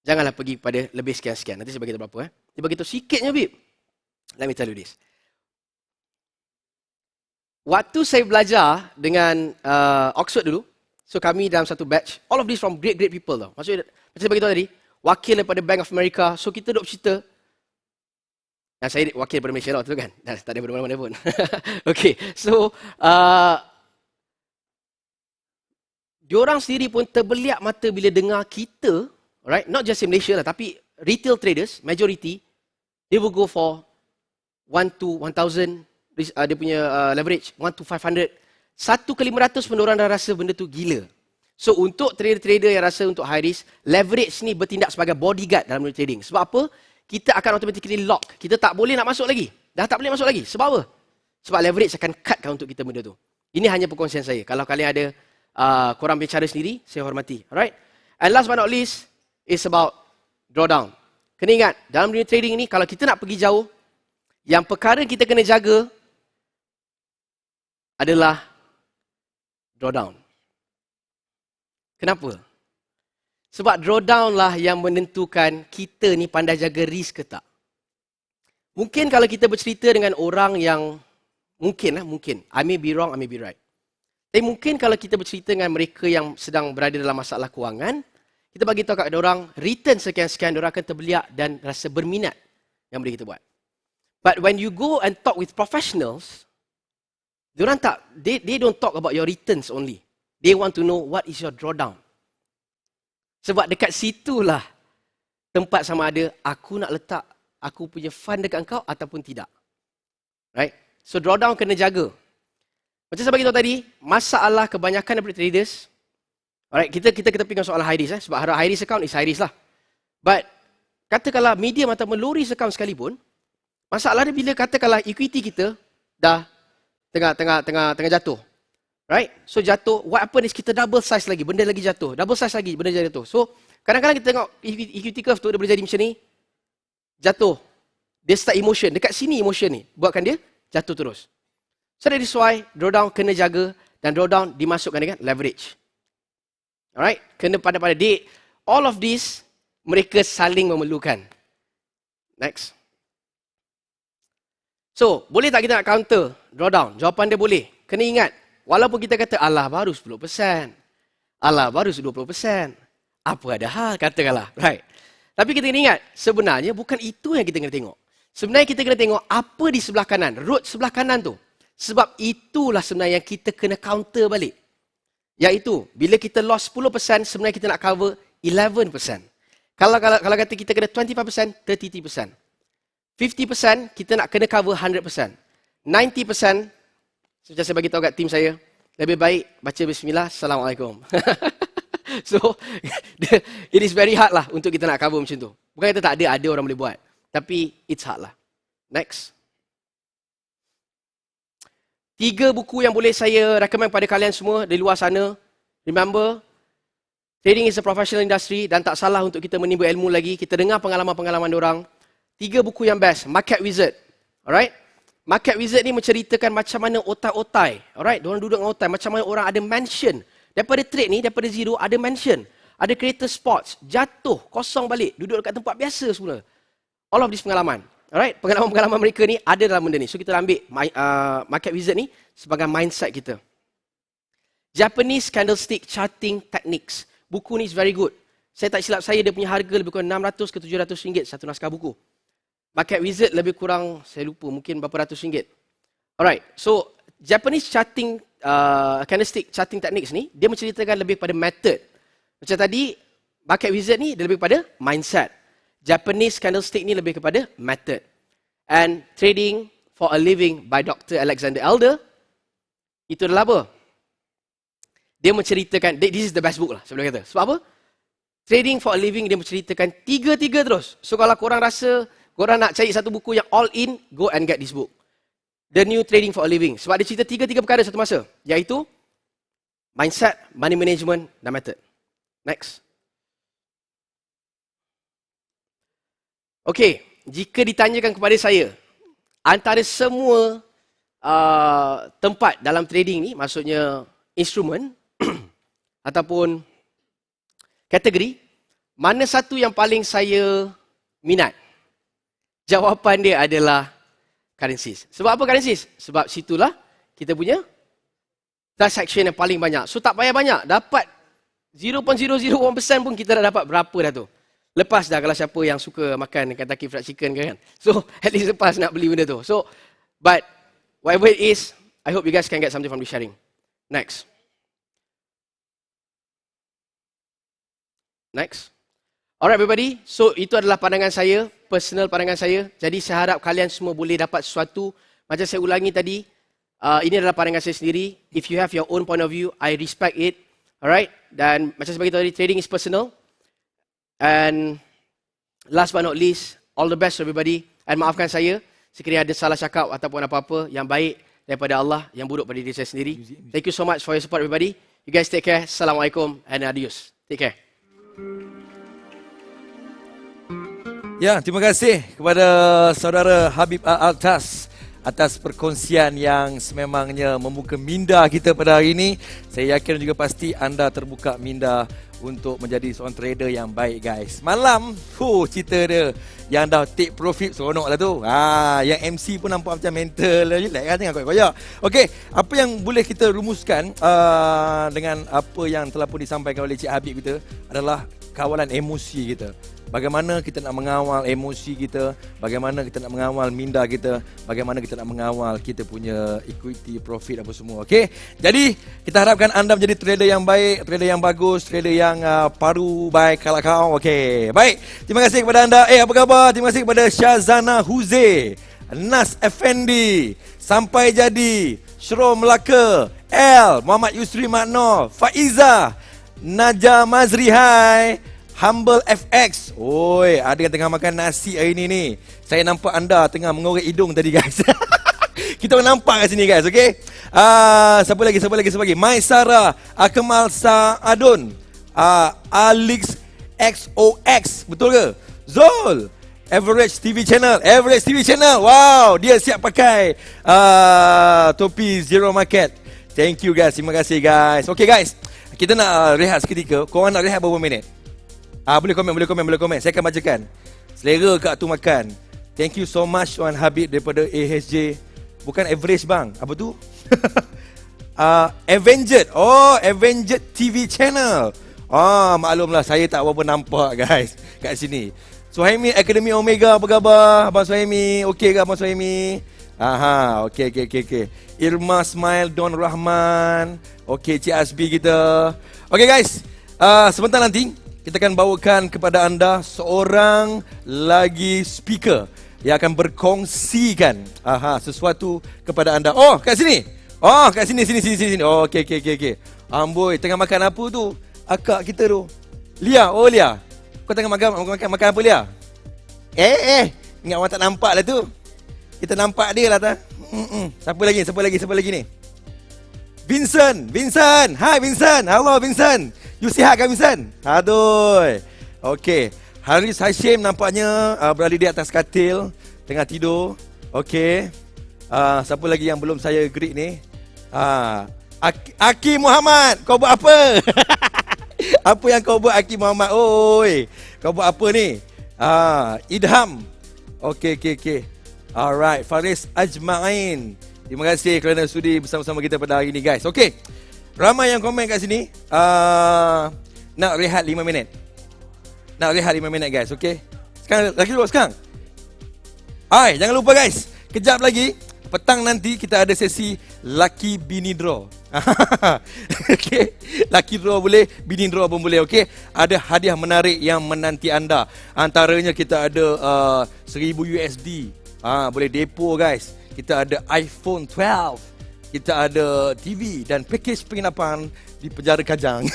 janganlah pergi pada lebih sekian-sekian. Nanti saya bagi tahu berapa. Dia bagi tahu sikitnya, Habib. Let me tell you this. Waktu saya belajar dengan Oxford dulu, so kami dalam satu batch, all of this from great people tau. Maksudnya, macam saya beritahu tadi, wakil daripada Bank of America, so kita duduk cerita, dan saya wakil daripada Malaysia lah tu kan, tak ada daripada mana-mana pun. Okay, so, diorang sendiri pun terbeliak mata bila dengar kita, right, not just in Malaysia lah, tapi retail traders, majority, they will go for 1 to 1,000, dia punya leverage 1 to 500. 1 ke 500 pun orang dah rasa benda tu gila. So untuk trader-trader yang rasa untuk high risk, leverage ni bertindak sebagai bodyguard dalam dunia trading. Sebab apa? Kita akan automatically lock. Kita tak boleh nak masuk lagi. Dah tak boleh masuk lagi. Sebab apa? Sebab leverage akan cutkan untuk kita benda tu. Ini hanya perkongsian saya. Kalau kalian ada korang bicara sendiri, saya hormati. Alright? And last but not least, is about drawdown. Kena ingat, dalam dunia trading ni, kalau kita nak pergi jauh, yang perkara kita kena jaga adalah drawdown. Kenapa? Sebab drawdown lah yang menentukan kita ni pandai jaga risk ke tak. Mungkin kalau kita bercerita dengan orang yang mungkin, I may be wrong, I may be right. Tapi mungkin kalau kita bercerita dengan mereka yang sedang berada dalam masalah kewangan, kita bagi tahu kat orang, return sekian-sekian, orang akan terbeliak dan rasa berminat yang boleh kita buat. But when you go and talk with professionals, they don't talk about your returns only. They want to know what is your drawdown. Sebab dekat situlah tempat sama ada aku nak letak aku punya fund dekat engkau ataupun tidak. Right? So drawdown kena jaga. Macam saya bagi tahu tadi, masalah kebanyakan daripada traders, alright, kita pergi soal high risk sebab high risk account is high risk lah. But katakanlah medium ataupun low risk account sekalipun, masalah dia bila katakanlah equity kita dah tengah jatuh. Right? So jatuh, what happen is kita double size lagi, benda lagi jatuh. Double size lagi, benda jatuh. So kadang-kadang kita tengok equity curve tu dia boleh jadi macam ni, jatuh. Dia start emotion, dekat sini emotion ni buatkan dia jatuh terus. So that is why drawdown kena jaga dan drawdown dimasukkan dengan leverage. Alright? Kena pada date. All of this mereka saling memerlukan. Next. So, boleh tak kita nak counter drawdown? Jawapan dia boleh. Kena ingat, walaupun kita kata, alah baru 10%. Alah baru 20%. Apa ada hal, katakanlah. Right? Tapi kita kena ingat, sebenarnya bukan itu yang kita kena tengok. Sebenarnya kita kena tengok apa di sebelah kanan. Road sebelah kanan tu. Sebab itulah sebenarnya yang kita kena counter balik. Iaitu, bila kita lost 10%, sebenarnya kita nak cover 11%. Kalau kata kita kena 25%, 33%. 50% kita nak kena cover 100%. 90%, macam saya bagi tahu kat tim saya, lebih baik baca bismillah, Assalamualaikum. So, it is very hard lah untuk kita nak cover macam tu. Bukan kita tak ada orang boleh buat. Tapi, it's hard lah. Next. 3 buku yang boleh saya recommend pada kalian semua di luar sana. Remember, trading is a professional industry dan tak salah untuk kita menimba ilmu lagi. Kita dengar pengalaman-pengalaman diorang. 3 buku yang best. Market Wizard. Alright? Market Wizard ni menceritakan macam mana otai-otai. Alright? Diorang duduk dengan otai. Macam mana orang ada mansion. Daripada trade ni, daripada zero, ada mansion. Ada creator sports. Jatuh, kosong balik. Duduk dekat tempat biasa semula. All of this pengalaman. Alright? Pengalaman-pengalaman mereka ni ada dalam benda ni. So kita ambil Market Wizard ni sebagai mindset kita. Japanese Candlestick Charting Techniques. Buku ni is very good. Saya tak silap saya, dia punya harga lebih kurang 600 ke 700 ringgit satu naskah buku. Market Wizard lebih kurang, saya lupa, mungkin berapa ratus ringgit. Alright, so Japanese Charting Candlestick Charting Techniques ni, dia menceritakan lebih pada method. Macam tadi, Market Wizard ni dia lebih pada mindset. Japanese Candlestick ni lebih kepada method. And Trading for a Living by Dr. Alexander Elder, itu adalah apa? Dia menceritakan, this is the best book lah, saya boleh kata. Sebab apa? Trading for a Living, dia menceritakan tiga terus. So kalau korang rasa, korang nak cari satu buku yang all in, go and get this book. The New Trading for a Living. Sebab dia cerita tiga perkara satu masa. Iaitu, mindset, money management dan method. Next. Okay, jika ditanyakan kepada saya, antara semua tempat dalam trading ni, maksudnya instrumen, ataupun kategori, mana satu yang paling saya minat? Jawapan dia adalah currencies. Sebab apa currencies? Sebab situlah kita punya transaction yang paling banyak. So tak payah banyak. Dapat 0.001% pun kita dah dapat berapa dah tu. Lepas dah kalau siapa yang suka makan Kentucky Fried Chicken kan. So at least lepas nak beli benda tu. So, but whatever it is, I hope you guys can get something from this sharing. Next. Next. Alright everybody, so itu adalah pandangan saya, personal pandangan saya. Jadi saya harap kalian semua boleh dapat sesuatu Macam saya ulangi tadi, ini adalah pandangan saya sendiri. If you have your own point of view, I respect it. Alright? Dan macam saya beritahu tadi, trading is personal. And last but not least, all the best everybody. And maafkan saya, sekiranya ada salah cakap ataupun apa-apa yang baik daripada Allah, yang buruk pada diri saya sendiri. Thank you so much for your support everybody. You guys take care. Assalamualaikum and adios. Take care. Ya, terima kasih kepada saudara Habib Altas atas perkongsian yang sememangnya membuka minda kita pada hari ini. Saya yakin juga pasti anda terbuka minda untuk menjadi seorang trader yang baik, guys. Malam, cerita dia yang dah take profit seronok lah tu. Yang MC pun nampak macam mental relax kan, tengah koyak-koyak. Okey, apa yang boleh kita rumuskan dengan apa yang telah pun disampaikan oleh Cik Habib kita adalah kawalan emosi kita. Bagaimana kita nak mengawal emosi kita, bagaimana kita nak mengawal minda kita, bagaimana kita nak mengawal kita punya equity, profit apa semua. Okey. Jadi, kita harapkan anda menjadi trader yang baik, trader yang bagus, trader yang paru baik kalau kau. Okey. Baik. Terima kasih kepada anda. Apa khabar? Terima kasih kepada Syazana Huze, Nas Effendi, Sampai Jadi, Syro Melaka, L, Muhammad Yusri Makno, Faiza, Naja Mazri, hai, Humble FX. Oi, ada yang tengah makan nasi hari ni. Saya nampak anda tengah mengorek hidung tadi, guys. Kita nampak kat sini, guys. Okey. Siapa lagi? Maisara, Akmal Saadun, Alex XOX. Betul ke? Zul, Average TV Channel. Wow, dia siap pakai topi Zero Market. Thank you, guys. Terima kasih, guys. Okey, guys. Kita nak rehat seketika. Korang nak rehat berapa minit? Boleh komen. Saya akan bacakan. Selera kat tu makan. Thank you so much Tuan Habib daripada AHJ. Bukan average bang. Apa tu? Avenged. Avenged TV Channel. Maklumlah saya tak apa-apa nampak, guys, kat sini. Suhaimi Academy Omega, apa khabar? Abang Suhaimi, okey ke Abang Suhaimi? Okey. Irma Smile Don Rahman. Okey, Cik Asbi kita. Okey, guys. Sebentar nanti kita akan bawakan kepada anda seorang lagi speaker yang akan berkongsikan sesuatu kepada anda. Kat sini. Kat sini. Okey. Amboi, tengah makan apa tu? Akak kita tu. Lia. Lia. Kau tengah makan apa, Lia? Ingat orang tak nampak lah tu. Kita nampak dia lah tak? Siapa lagi ni? Vincent. Hai Vincent. Hello Vincent. You sihat kan Vincent? Aduh. Okey. Haris Hashim nampaknya berada di atas katil, tengah tidur. Okey. Siapa lagi yang belum saya greet ni? Aki Muhammad. Kau buat apa? Apa yang kau buat Aki Muhammad? Oi. Kau buat apa ni? Idham. Okey. Alright. Faris Ajmain. Terima kasih kerana sudi bersama-sama kita pada hari ini, guys. Okey. Ramai yang komen kat sini. Nak rehat 5 minit. Guys. Okey. Sekarang lagi dulu sekarang. Jangan lupa, guys. Kejap lagi petang nanti kita ada sesi Lucky Bini Draw. Okey. Lucky Draw boleh, Bini Draw pun boleh. Okey. Ada hadiah menarik yang menanti anda. Antaranya kita ada 1000 USD. Boleh depo, guys. Kita ada iPhone 12. Kita ada TV dan package penginapan di penjara Kajang.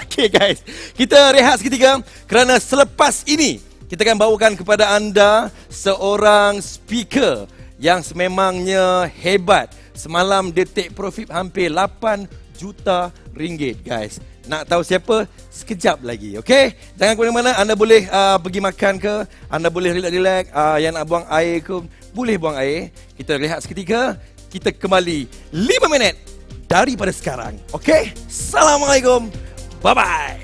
Okey, guys. Kita rehat seketika kerana selepas ini kita akan bawakan kepada anda seorang speaker yang sememangnya hebat. Semalam dia take profit hampir 8 juta ringgit, guys. Nak tahu siapa? Sekejap lagi, okey? Jangan ke mana-mana. Anda boleh pergi makan ke, anda boleh relax-relax, yang nak buang air ke, boleh buang air. Kita rehat seketika. Kita kembali 5 minit daripada sekarang. Okey? Assalamualaikum. Bye-bye.